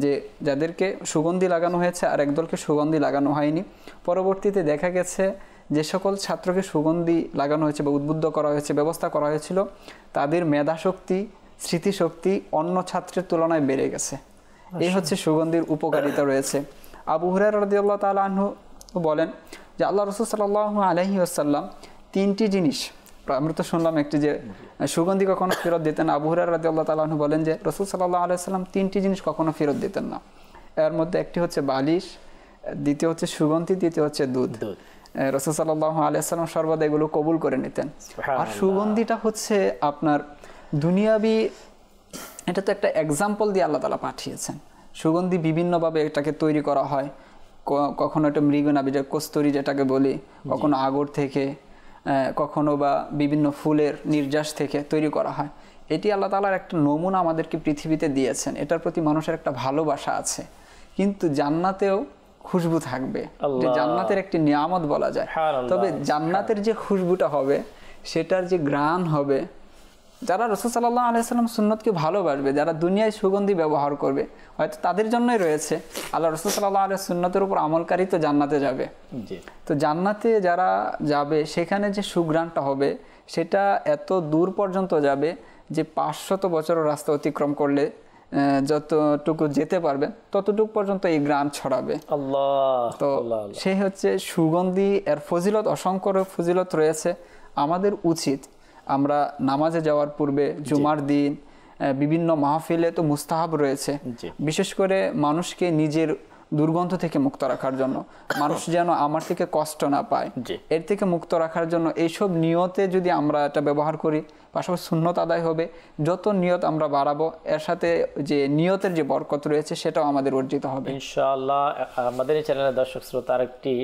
যে যাদেরকে সুগন্ধি লাগানো হয়েছে আর একদলকে সুগন্ধি লাগানো হয়নি। পরবর্তীতে দেখা গেছে যে সকল ছাত্রকে সুগন্ধি লাগানো হয়েছে বা উদ্বুদ্ধ করা হয়েছে, ব্যবস্থা করা হয়েছিল, তাদের মেধাশক্তি, স্মৃতিশক্তি অন্য ছাত্রের তুলনায় বেড়ে গেছে। এই হচ্ছে সুগন্ধির উপকারিতা রয়েছে। আবু হুরায়রা রাদিয়াল্লাহু তাআলা আনহু বলেন যে আল্লাহ রাসূল সাল্লাল্লাহু আলাইহি ওয়াসাল্লাম তিনটি জিনিস, আমরা তো শুনলাম একটি যে সুগন্ধি কখনো ফেরত দিতেন। আবু হুরায়রা রাদিয়াল্লাহু তাআলা আনহু বলেন যে রাসূল সাল্লাল্লাহু আলাইহি ওয়াসাল্লাম তিনটি জিনিস কখনো ফেরত দিতেন না। এর মধ্যে একটি হচ্ছে বালিশ, দ্বিতীয় হচ্ছে সুগন্ধি, তৃতীয় হচ্ছে দুধ। রাসূল সাল্লাল্লাহু আলাইহি ওয়াসাল্লাম সর্বদা এগুলো কবুল করে নিতেন। আর সুগন্ধিটা হচ্ছে আপনার দুনিয়াবি, এটা তো একটা এক্সাম্পল দিয়ে আল্লাহ তাআলা পাঠিয়েছেন। সুগন্ধি বিভিন্নভাবে এটাকে তৈরি করা হয়, কখনো একটা মৃগনাভি, যে কস্তুরী যেটাকে বলি, কখনো আগর থেকে, কখনো বা বিভিন্ন ফুলের নির্যাস থেকে তৈরি করা হয়। এটি আল্লাহ তাআলার একটা নমুনা আমাদেরকে পৃথিবীতে দিয়েছেন, এটার প্রতি মানুষের একটা ভালোবাসা আছে। কিন্তু জান্নাতেও খুশবু থাকবে, যে জান্নাতের একটি নিয়ামত বলা যায়। তবে জান্নাতের যে খুশবুটা হবে, সেটার যে ঘ্রাণ হবে, যারা রাসূল সাল্লাল্লাহু আলাইহি ওয়াসাল্লাম সুন্নতকে ভালোবাসবে, যারা দুনিয়ায় সুগন্ধি ব্যবহার করবে, হয়তো তাদের জন্যই রয়েছে। আল্লাহ রাসূল সাল্লাল্লাহু আলাইহি সুন্নতের উপর আমলকারী তো জান্নাতে যাবে। তো জান্নাতে যারা যাবে, সেখানে যে সুঘ্রাণটা হবে সেটা এত দূর পর্যন্ত যাবে যে 500 বছরের রাস্তা অতিক্রম করলে যতটুকু যেতে পারবে ততটুকু পর্যন্ত এই ঘ্রাণ ছড়াবে। তো সে হচ্ছে সুগন্ধি, এর ফজিলত, অসংখ্য ফজিলত রয়েছে। আমাদের উচিত আমরা নামাজে যাওয়ার পূর্বে, জুমার দিন, বিভিন্ন মাহফিলে তো মুস্তাহাব রয়েছে, বিশেষ করে মানুষকে নিজের দুর্গন্ধ থেকে মুক্ত রাখার জন্য, মানুষ যেন আমার থেকে কষ্ট না পায়, এর থেকে মুক্ত রাখার জন্য এইসব নিয়তে যদি আমরা এটা ব্যবহার করি, পাশাপাশি সুন্নত আদায় হবে। যত নিয়ত আমরা বাড়াবো, এর সাথে যে নিয়তের যে বরকত রয়েছে সেটাও আমাদের অর্জিত হবে ইনশাআল্লাহ। আমাদের এই চ্যানেলের দর্শক শ্রোতা আরেকটি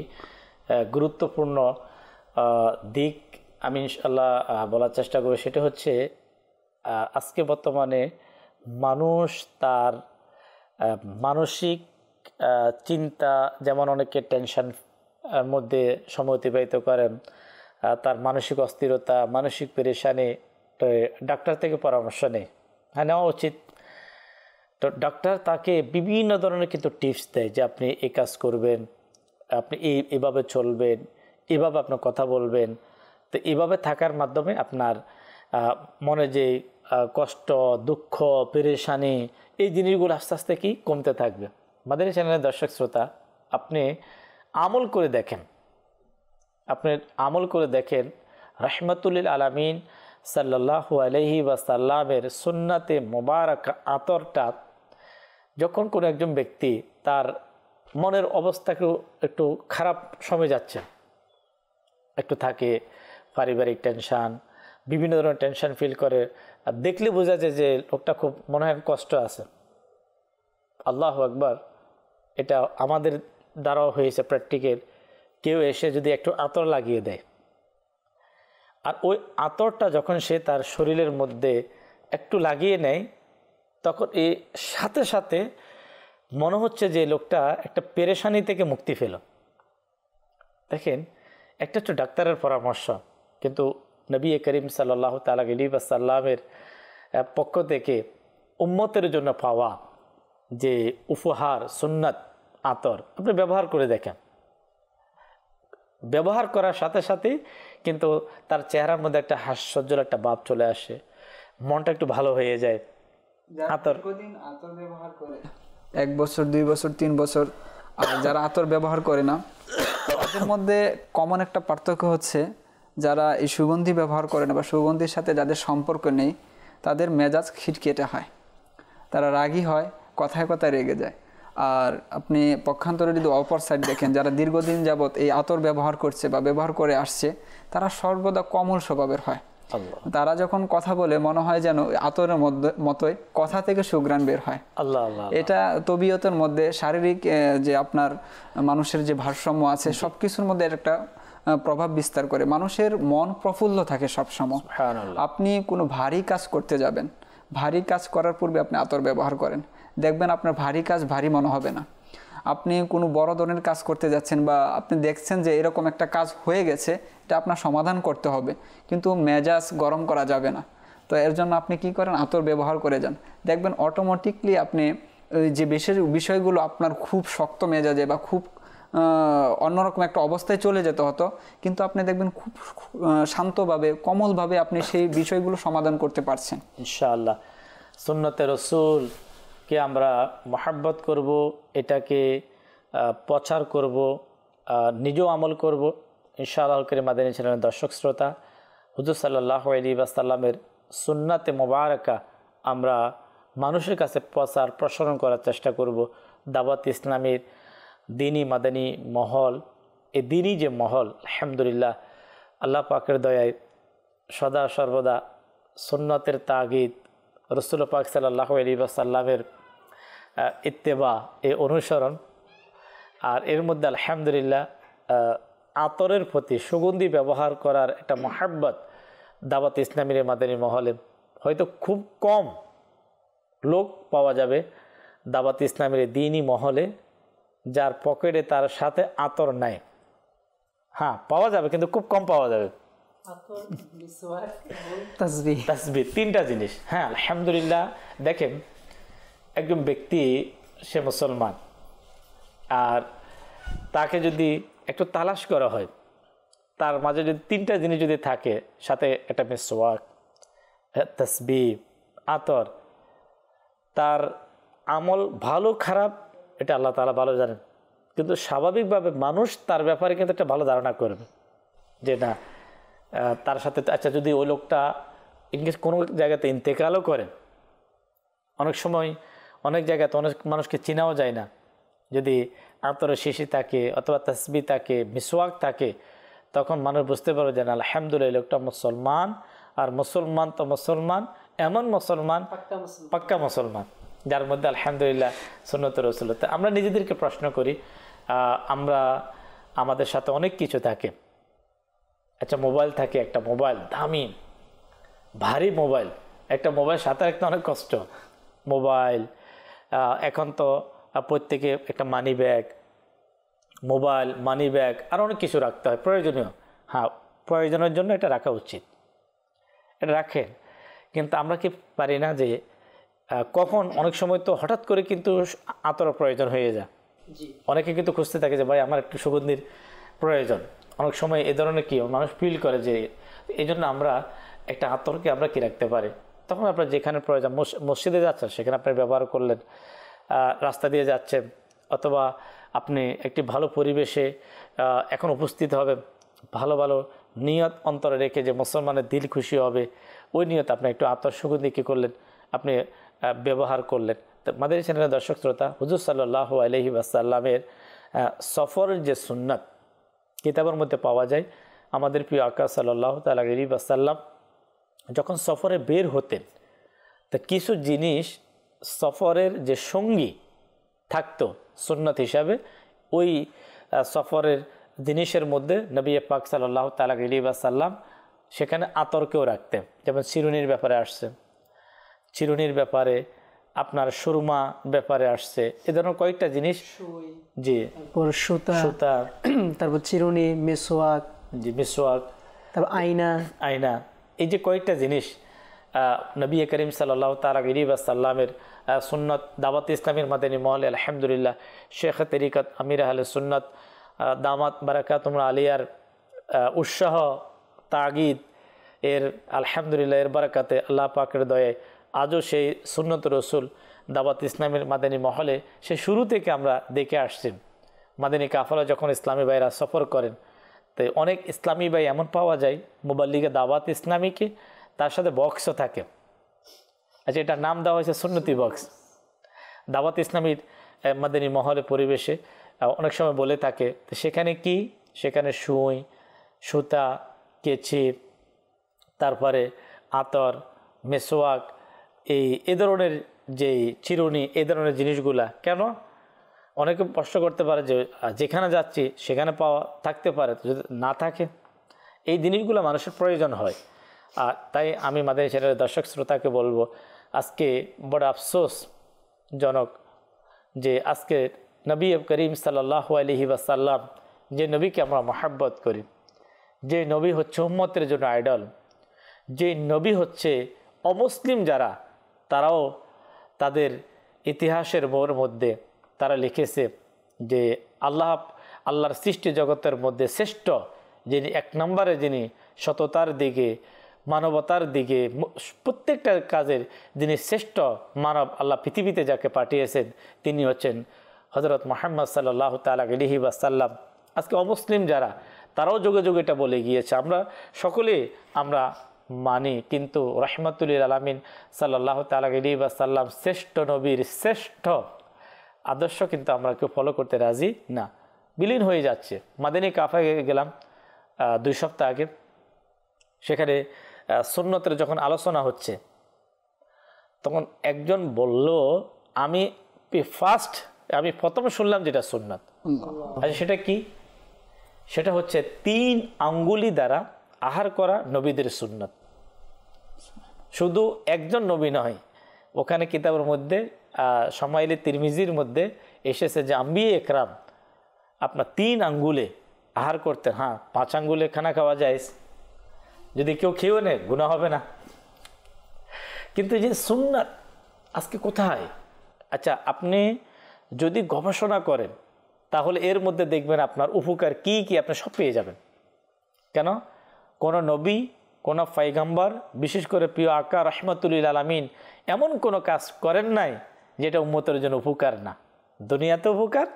গুরুত্বপূর্ণ দিক আমি ইনশাআল্লাহ বলার চেষ্টা করি, সেটা হচ্ছে আজকে বর্তমানে মানুষ তার মানসিক চিন্তা, যেমন অনেকে টেনশন মধ্যে সময় অতিবাহিত করেন, তার মানসিক অস্থিরতা, মানসিক পেরেশানি, তো ডাক্তার থেকে পরামর্শ নেই, হ্যাঁ নেওয়া উচিত। তো ডাক্তার তাকে বিভিন্ন ধরনের কিন্তু টিপস দেয় যে আপনি এই কাজ করবেন, আপনি এভাবে চলবেন, এভাবে আপনার কথা বলবেন। তো এভাবে থাকার মাধ্যমে আপনার মনে যে কষ্ট, দুঃখ, পেরেশানি, এই জিনিসগুলো আস্তে আস্তে কি কমতে থাকবে। মাদানী চ্যানেলের দর্শক শ্রোতা, আপনি আমল করে দেখেন, রাহমাতুল লিল আলামিন সাল্লাল্লাহু আলাইহি ওয়াসাল্লামের সুন্নাতে মোবারক আতরটা যখন কোনো একজন ব্যক্তি তার মনের অবস্থাকে একটু খারাপ সময় যাচ্ছে, একটু থাকে পারিবারিক টেনশান, বিভিন্ন ধরনের টেনশন ফিল করে, আর দেখলে বোঝা যায় যে লোকটা খুব মনে হয় কষ্ট আছে। আল্লাহু আকবার, এটা আমাদের দ্বারাও হয়েছে প্র্যাকটিক্যাল। কেউ এসে যদি একটু আতর লাগিয়ে দেয়, আর ওই আতরটা যখন সে তার শরীরের মধ্যে একটু লাগিয়ে নেয়, তখন এই সাথে সাথে মনে হচ্ছে যে লোকটা একটা পেরেশানি থেকে মুক্তি পেল। দেখেন, একটা হচ্ছে ডাক্তারের পরামর্শ, কিন্তু নবী করিম সাল্লাল্লাহু তাআলা আলাইহি ওয়াসাল্লামের পক্ষ থেকে উম্মতের জন্য পাওয়া যে উপহার সুন্নাত আতর, আপনি ব্যবহার করে দেখেন। ব্যবহার করার সাথে সাথে কিন্তু তার চেহারার মধ্যে একটা হাস্যোজ্জ্বল একটা ভাব চলে আসে, মনটা একটু ভালো হয়ে যায়। আতর ব্যবহার করে 1 বছর, 2 বছর, 3 বছর, আর যারা আতর ব্যবহার করে না, তাদের মধ্যে কমন একটা পার্থক্য হচ্ছে, যারা এই সুগন্ধি ব্যবহার করে না বা সুগন্ধির সাথে যাদের সম্পর্ক নেই, তাদের মেজাজ খিটখিটে হয়, তারা রাগী হয়, কথায় কথায় রেগে যায়। আর আপনি পক্ষান্তরে যদি অপর সাইড দেখেন, যারা দীর্ঘদিন যাবৎ এই আতর ব্যবহার করছে বা ব্যবহার করে আসছে, তারা সর্বদা কোমল স্বভাবের হয়। তারা যখন কথা বলে মনে হয় যেন আতরের মতোই কথা থেকে সুঘ্রাণ বের হয়। এটা তবিয়তের মধ্যে শারীরিক যে আপনার মানুষের যে ভারসাম্য আছে সবকিছুর মধ্যে একটা প্রভাব বিস্তার করে। মানুষের মন প্রফুল্ল থাকে সবসময়। আপনি কোনো ভারী কাজ করতে যাবেন, ভারী কাজ করার পূর্বে আপনি আতর ব্যবহার করেন, দেখবেন আপনার ভারী কাজ ভারী মনে হবে না। আপনি কোনো বড় ধরনের কাজ করতে যাচ্ছেন বা আপনি দেখছেন যে এরকম একটা কাজ হয়ে গেছে, এটা আপনার সমাধান করতে হবে, কিন্তু মেজাজ গরম করা যাবে না। তো এর জন্য আপনি কি করেন, আতর ব্যবহার করে যান, দেখবেন অটোমেটিকলি আপনি যে বিষয়গুলো আপনার খুব শক্ত মেজাজে বা খুব অন্যরকম একটা অবস্থায় চলে যেতে হতো, কিন্তু আপনি দেখবেন খুব শান্তভাবে, কোমলভাবে আপনি সেই বিষয়গুলো সমাধান করতে পারছেন। ইনশাআল্লাহ সুন্নতে রাসূলকে আমরা মহব্বত করব, এটাকে প্রচার করব, নিজেও আমল করব। ইনশাআল্লাহ কারীম মাদানী চ্যানেলের দর্শক শ্রোতা, হুজুর সাল্লাল্লাহু আলাইহি ওয়াসাল্লামের সুন্নাতে মোবারকা আমরা মানুষের কাছে প্রচার প্রসারণ করার চেষ্টা করব। দাওয়াত ইসলামের দিনী মাদানী মহল, এই দিনী যে মহল, আলহামদুলিল্লাহ আল্লাহ পাকের দয়ায় সদা সর্বদা সুন্নতের তাগিদ, রাসূল পাক সাল্লাল্লাহু আলাইহি ওয়াসাল্লামের ইত্তেবা, এই অনুসরণ, আর এর মধ্যে আলহামদুলিল্লাহ আতরের প্রতি সুগন্ধি ব্যবহার করার একটা মহাব্বত দাওয়াত ইসলামের মাদানী মহলে হয়তো খুব কম লোক পাওয়া যাবে দাওয়াত ইসলামের দ্বীনি মহলে যার পকেটে তার সাথে আতর নাই। হ্যাঁ, পাওয়া যাবে, কিন্তু খুব কম পাওয়া যাবে। তাসবিহ, তিনটা জিনিস। হ্যাঁ, আলহামদুলিল্লাহ। দেখেন, একজন ব্যক্তি সে মুসলমান, আর তাকে যদি একটু তালাশ করা হয়, তার মাঝে যদি তিনটা জিনিস যদি থাকে, সাথে একটা মিসওয়াক, তাসবিহ, আতর, তার আমল ভালো খারাপ এটা আল্লাহ তাআলা ভালো জানেন, কিন্তু স্বাভাবিকভাবে মানুষ তার ব্যাপারে কিন্তু একটা ভালো ধারণা করবে যে না, তার সাথে আচ্ছা যদি ওই লোকটা ইনকেস কোনো জায়গাতে ইন্তেকালও করেন, অনেক সময় অনেক জায়গাতে অনেক মানুষকে চেনাও যায় না, যদি আতরের শিশি থাকে অথবা তাসবিহ থাকে, মিসওয়াক থাকে, তখন মানুষ বুঝতে পারবে যে না, আলহামদুলিল্লাহ লোকটা মুসলমান। আর মুসলমান তো মুসলমান, এমন মুসলমান, পাক্কা মুসলমান, যার মধ্যে আলহামদুলিল্লাহ সুন্নত রাসূল। আমরা নিজেদেরকে প্রশ্ন করি, আমরা আমাদের সাথে অনেক কিছু থাকে, আচ্ছা মোবাইল থাকে, একটা মোবাইল দামি ভারী মোবাইল, একটা মোবাইল সাথে রাখতে অনেক কষ্ট। মোবাইল, এখন তো প্রত্যেকে একটা money bag, mobile, money bag, আর অনেক কিছু রাখতে হয় প্রয়োজনীয়। হ্যাঁ, প্রয়োজনের জন্য এটা রাখা উচিত, এটা রাখেন, কিন্তু আমরা কি পারি না যে কখন অনেক সময় তো হঠাৎ করে কিন্তু আতর প্রয়োজন হয়ে যায়, অনেকে কিন্তু খুঁজতে থাকে যে ভাই আমার একটু সুগন্ধির প্রয়োজন, অনেক সময় এ ধরনের কি মানুষ ফিল করে যে এই জন্য আমরা একটা আতরকে আমরা কি রাখতে পারি। তখন আপনার যেখানে প্রয়োজন, মসজিদে যাচ্ছেন সেখানে আপনি ব্যবহার করলেন, রাস্তা দিয়ে যাচ্ছেন, অথবা আপনি একটি ভালো পরিবেশে এখন উপস্থিত হবেন, ভালো ভালো নিয়ত অন্তরে রেখে যে মুসলমানের দিল খুশি হবে ওই নিয়ত আপনি একটু আতর সুগন্ধি কী করলেন, আপনি ব্যবহার করলেন। তো মাদানী চ্যানেলের দর্শক শ্রোতা, হুজুর সাল্লাল্লাহু আলাইহি ওয়াসাল্লামের সফরের যে সুন্নাত কিতাবের মধ্যে পাওয়া যায়। আমাদের প্রিয় আকা সাল্লাল্লাহু তাআলা আলাইহি ওয়াসাল্লাম যখন সফরে বের হতেন তা কিছু জিনিস সফরের যে সঙ্গী থাকতো সুন্নাত হিসাবে, ওই সফরের জিনিসের মধ্যে নবী পাক সাল্লাল্লাহু তাআলা আলাইহি ওয়াসাল্লাম সেখানে আতরকেও রাখতেন। যেমন চিরুনির ব্যাপারে আসছে, চিরুনির ব্যাপারে আপনার সুরমা ব্যাপারে আসছে, এ ধরনের কয়েকটা জিনিস। জি, তারপর সুতা, সুতা, তারপর চিরুনি, মিসওয়াক, জি মিসওয়াক, তারপর আয়না, আয়না, এই যে কয়েকটা জিনিস নবী করিম সাল্লাল্লাহু তাআলা আলাইহি ওয়াসাল্লামের সুন্নত দাওয়াত ইসলামের মাদানী মহলে আলহামদুলিল্লাহ শেখ তরিকত আমির আহলে সুন্নত দামাত বারাকাতুম আলিয়ার উৎসাহ তাগিদ এর আলহামদুলিল্লাহ এর বারাকাতে আল্লাহ পাকের দয়ায় আজও সেই সুন্নত রসুল দাওয়াত ইসলামের মাদানী মহলে সে শুরু থেকে আমরা দেখে আসছি। মাদানী কাফেলা যখন ইসলামী ভাইরা সফর করেন তো অনেক ইসলামী ভাই এমন পাওয়া যায় মুবাল্লিগে দাওয়াত ইসলামীকে তার সাথে বক্সও থাকে। আচ্ছা, এটার নাম দেওয়া হয়েছে সুন্নতি বক্স। দাওয়াত ইসলামীর মাদানী মহলে পরিবেশে অনেক সময় বলে থাকে, তো সেখানে কি, সেখানে সুই, সুতা, কেচি, তারপরে আতর, মেসোয়াক, এই ধরনের যে চিরুনি, এই ধরনের জিনিসগুলা কেন? অনেকে প্রশ্ন করতে পারে যে যেখানে যাচ্ছি সেখানে পাওয়া থাকতে পারে, যদি না থাকে এই জিনিসগুলো মানুষের প্রয়োজন হয়। আর তাই আমি মাদানী চ্যানেলের দর্শক শ্রোতাকে বলবো, আজকে বড় আফসোসজনক যে আজকে নবী করিম সাল্লাল্লাহু আলাইহি ওয়াসাল্লাম যে নবীকে আমরা মহাব্বত করি, যে নবী হচ্ছে উম্মতের জন্য আইডল, যে নবী হচ্ছে অমুসলিম যারা তারাও তাদের ইতিহাসের মধ্যে তারা লিখেছে যে আল্লাহর সৃষ্টি জগতের মধ্যে শ্রেষ্ঠ যিনি, এক নম্বরে যিনি সততার দিকে, মানবতার দিকে, প্রত্যেকটা কাজের যিনি শ্রেষ্ঠ মানব আল্লাহ পৃথিবীতে যাকে পাঠিয়েছেন তিনি হচ্ছেন হযরত মুহাম্মদ সাল্লাল্লাহু তাআলা আলাইহি ওয়াসাল্লাম। আজকে অমুসলিম যারা তারাও যুগে যুগে এটা বলে গিয়েছে, আমরা সকলে আমরা মানি, কিন্তু রাহমাতুল লিল আলামিন সাল্লাল্লাহু তাআলা আলাইহি ওয়াসাল্লাম শ্রেষ্ঠ নবীর শ্রেষ্ঠ আদর্শ কিন্তু আমরা কেউ ফলো করতে রাজি না, বিলীন হয়ে যাচ্ছে। মাদানী কাফায় গেলাম 2 সপ্তাহ আগে, সেখানে সুন্নতের যখন আলোচনা হচ্ছে তখন একজন বলল আমি প্রথম শুনলাম যেটা সুন্নত। আচ্ছা, সেটা কি? সেটা হচ্ছে 3 আঙ্গুলি দ্বারা আহার করা নবীদের সুন্নত। শুধু একজন নবী নয়, ওখানে কিতাবের মধ্যে শামাইলে তিরমিজির মধ্যে এসেছে যে আম্বিয়ে একরাম আপনার 3 আঙ্গুলে আহার করতেন। হ্যাঁ, 5 আঙ্গুলে খানা খাওয়া যায়, যদি কেউ খেয়েও নেয় গুনাহ হবে না, কিন্তু যে সুন্নাত আজকে কোথায়? আচ্ছা, আপনি যদি গবেষণা করেন তাহলে এর মধ্যে দেখবেন আপনার উপকার কি কি আপনি সব পেয়ে যাবেন। কেন? কোন নবী, কোন পয়গম্বর, বিশেষ করে প্রিয় আকা রাহমাতুল লিল আলামিন এমন কোনো কাজ করেন নাই যেটা উম্মতের জন্য উপকার না, দুনিয়াতে উপকার,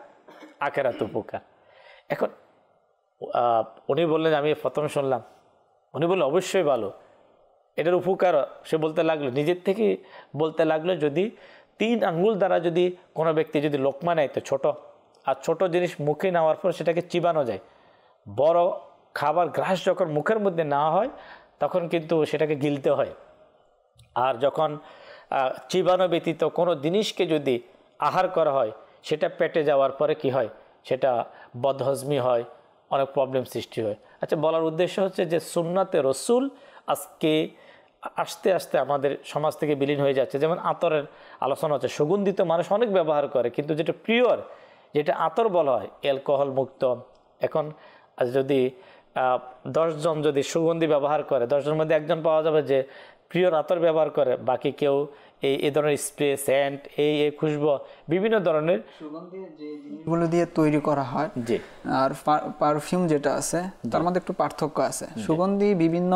আখিরাতে উপকার। এখন উনি বললেন আমি প্রথম শুনলাম, উনি বললেন অবশ্যই ভালো, এটার উপকার সে বলতে লাগলো, নিজের থেকে বলতে লাগলো যদি 3 আঙ্গুল দ্বারা যদি কোনো ব্যক্তি যদি লোকমা নেয় তো ছোট, আর ছোট জিনিস মুখে নেওয়ার পর সেটাকে চিবানো যায়, বড় খাবার গ্রাস যখন মুখের মধ্যে নেওয়া হয় তখন কিন্তু সেটাকে গিলতে হয়। আর যখন চিবানো ব্যতীত কোনো জিনিসকে যদি আহার করা হয় সেটা পেটে যাওয়ার পরে কি হয়, সেটা বদহজমি হয়, অনেক প্রবলেম সৃষ্টি হয়। আচ্ছা, বলার উদ্দেশ্য হচ্ছে যে সুন্নাতে রসুল আজকে আস্তে আস্তে আমাদের সমাজ থেকে বিলীন হয়ে যাচ্ছে। যেমন আতরের আলোচনা হচ্ছে, সুগন্ধিত মানুষ অনেক ব্যবহার করে, কিন্তু যেটা পিওর, যেটা আতর বলা হয় অ্যালকোহল মুক্ত। এখন যদি 10 জন যদি সুগন্ধি ব্যবহার করে, 10 জনের মধ্যে একজন পাওয়া যাবে যে প্রিয় আতর ব্যবহার করে, বাকি কেউ এই ধরনের স্প্রে, সেন্ট, এই খুশবু, বিভিন্ন ধরনের এগুলো দিয়ে তৈরি করা হয়। জি। আর পারফিউম যেটা আছে তার মধ্যে একটু পার্থক্য আছে। সুগন্ধি বিভিন্ন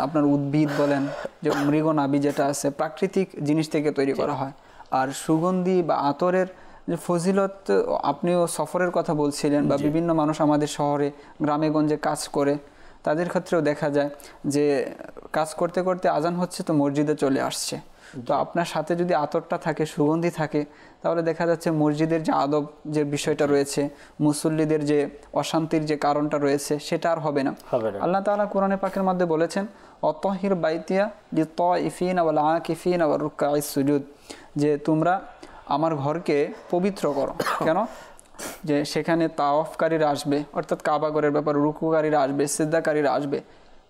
আপনার উদ্ভিদ বলেন, যে মৃগনাভি যেটা আছে প্রাকৃতিক জিনিস থেকে তৈরি করা হয়। আর সুগন্ধি বা আতরের যে ফজিলত, আপনিও সফরের কথা বলছিলেন, বা বিভিন্ন মানুষ আমাদের শহরে গ্রামে গঞ্জে কাজ করে, তাদের ক্ষেত্রেও দেখা যায় যে কাজ করতে করতে আজান হচ্ছে তো মসজিদে চলে আসছে, তো আপনার সাথে যদি আতরটা থাকে, সুগন্ধি থাকে, তাহলে দেখা যাচ্ছে মসজিদের যে আদব যে বিষয়টা রয়েছে, মুসল্লিদের যে অশান্তির যে কারণটা রয়েছে, সেটা আর হবে না। আল্লাহ তাআলা কোরআনে পাকের মধ্যে বলেছেন, অতহির বাইতিয়া লিত্তাইফিনা ওয়াল আকিফিনা ওয়ার রুকআইস সুজুদ, যে তোমরা আমার ঘরকে পবিত্র করো। কেন? যে সেখানে তাওয়াফকারীরা আসবে, অর্থাৎ কাবা ঘরের ব্যাপারে রুকুকারীরা আসবে, সিজদাকারীরা আসবে,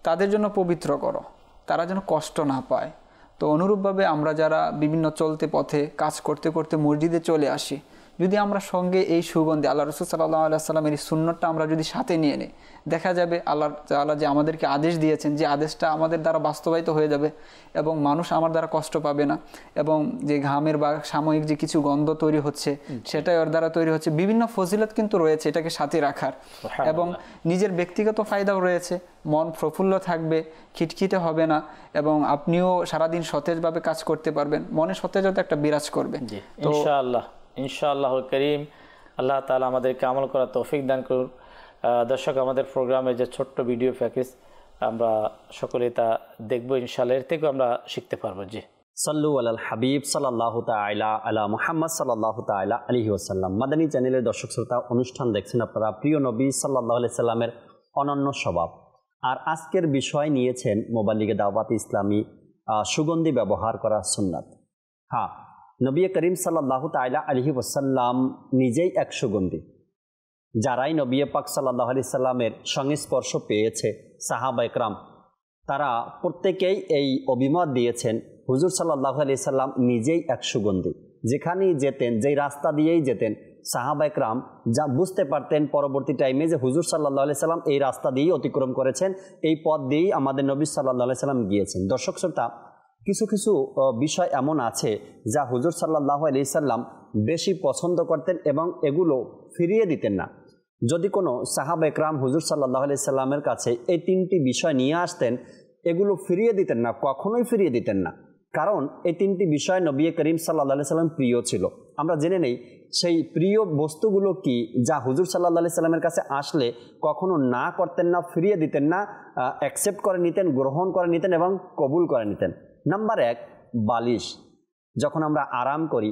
তাদের জন্য পবিত্র করো, তারা যেন কষ্ট না পায়। তো অনুরূপভাবে আমরা যারা বিভিন্ন চলতে পথে কাজ করতে করতে মসজিদে চলে আসি, যদি আমরা সঙ্গে এই সুগন্ধি আল্লাহ রাসূল সাল্লাল্লাহু আলাইহি ওয়াসাল্লামের এই সুন্নতটা আমরা যদি সাথে নিয়ে নিই, দেখা যাবে আল্লাহ তাআলা যে আমাদেরকে আদেশ দিয়েছেন, যে আদেশটা আমাদের দ্বারা বাস্তবায়িত হয়ে যাবে এবং মানুষ আমার দ্বারা কষ্ট পাবে না, এবং যে ঘামের বা সাময়িক যে কিছু গন্ধ তৈরি হচ্ছে সেটাই ওর দ্বারা তৈরি হচ্ছে। বিভিন্ন ফজিলত কিন্তু রয়েছে এটাকে সাথে রাখার, এবং নিজের ব্যক্তিগত ফায়দাও রয়েছে। মন প্রফুল্ল থাকবে, খিটখিটে হবে না, এবং আপনিও সারাদিন সতেজভাবে কাজ করতে পারবেন, মনে সতেজতা একটা বিরাজ করবে। ইনশাআল্লাহ, ইনশাআল্লাহ করিম। আল্লাহ তাআলা আমাদেরকে আমল করার তৌফিক দান করুন। দর্শক, আমাদের প্রোগ্রামে যে ছোট্ট ভিডিও প্যাকেজ আমরা সকলে তা দেখবো ইনশাআল্লাহ, এর থেকেও আমরা শিখতে পারবো। জি, সাল্লু আলাল হাবিব সাল্লাল্লাহু তাআলা আলা মুহাম্মদ সাল্লাল্লাহু তাআলা আলাইহি ওয়াসাল্লাম। মাদানী চ্যানেলের দর্শক শ্রোতা, অনুষ্ঠান দেখছেন আপনারা প্রিয় নবী সাল্লাল্লাহু আলাইহি সাল্লামের অনন্য স্বভাব। আর আজকের বিষয় নিয়েছেন মোবাল্লিগে দাওয়াত ইসলামী, সুগন্ধি ব্যবহার করা সুন্নাত। হ্যাঁ, নবী করিম সাল্লাল্লাহু তাআলা আলাইহি ওয়াসাল্লাম নিজেই এক সুগন্ধি। যারাই নবী পাক সাল্লাল্লাহু আলাইহি সাল্লামের সংস্পর্শ পেয়েছে, সাহাবা একরাম, তারা প্রত্যেকেই এই অভিমত দিয়েছেন, হুজুর সাল্লাল্লাহু আলাইহি সাল্লাম নিজেই এক সুগন্ধি। যেখানেই যেতেন, যেই রাস্তা দিয়েই যেতেন, সাহাবা একরাম যা বুঝতে পারতেন পরবর্তী টাইমে যে হুজুর সাল্লাল্লাহু আলাইহি সাল্লাম এই রাস্তা দিয়েই অতিক্রম করেছেন, এই পথ দিয়েই আমাদের নবী সাল্লাল্লাহু আলাইহি সাল্লাম গিয়েছেন। দর্শক শ্রোতা, কিছু কিছু বিষয় এমন আছে যা হুজুর সাল্লাল্লাহু আলাইহি সাল্লাম বেশি পছন্দ করতেন এবং এগুলো ফিরিয়ে দিতেন না। যদি কোনো সাহাবা একরাম হুজুর সাল্লাল্লাহু আলাইহি সাল্লামের কাছে এই তিনটি বিষয় নিয়ে আসতেন, এগুলো ফিরিয়ে দিতেন না, কখনোই ফিরিয়ে দিতেন না। কারণ এই তিনটি বিষয় নবী করিম সাল্লাল্লাহু আলাইহি সাল্লাম প্রিয় ছিল। আমরা জেনে নেই সেই প্রিয় বস্তুগুলো কি, যা হুজুর সাল্লাল্লাহু আলাইহি সাল্লামের কাছে আসলে কখনো না করতেন না, ফিরিয়ে দিতেন না, অ্যাকসেপ্ট করে নিতেন, গ্রহণ করে নিতেন এবং কবুল করে নিতেন। নাম্বার 1, বালিশ। যখন আমরা আরাম করি,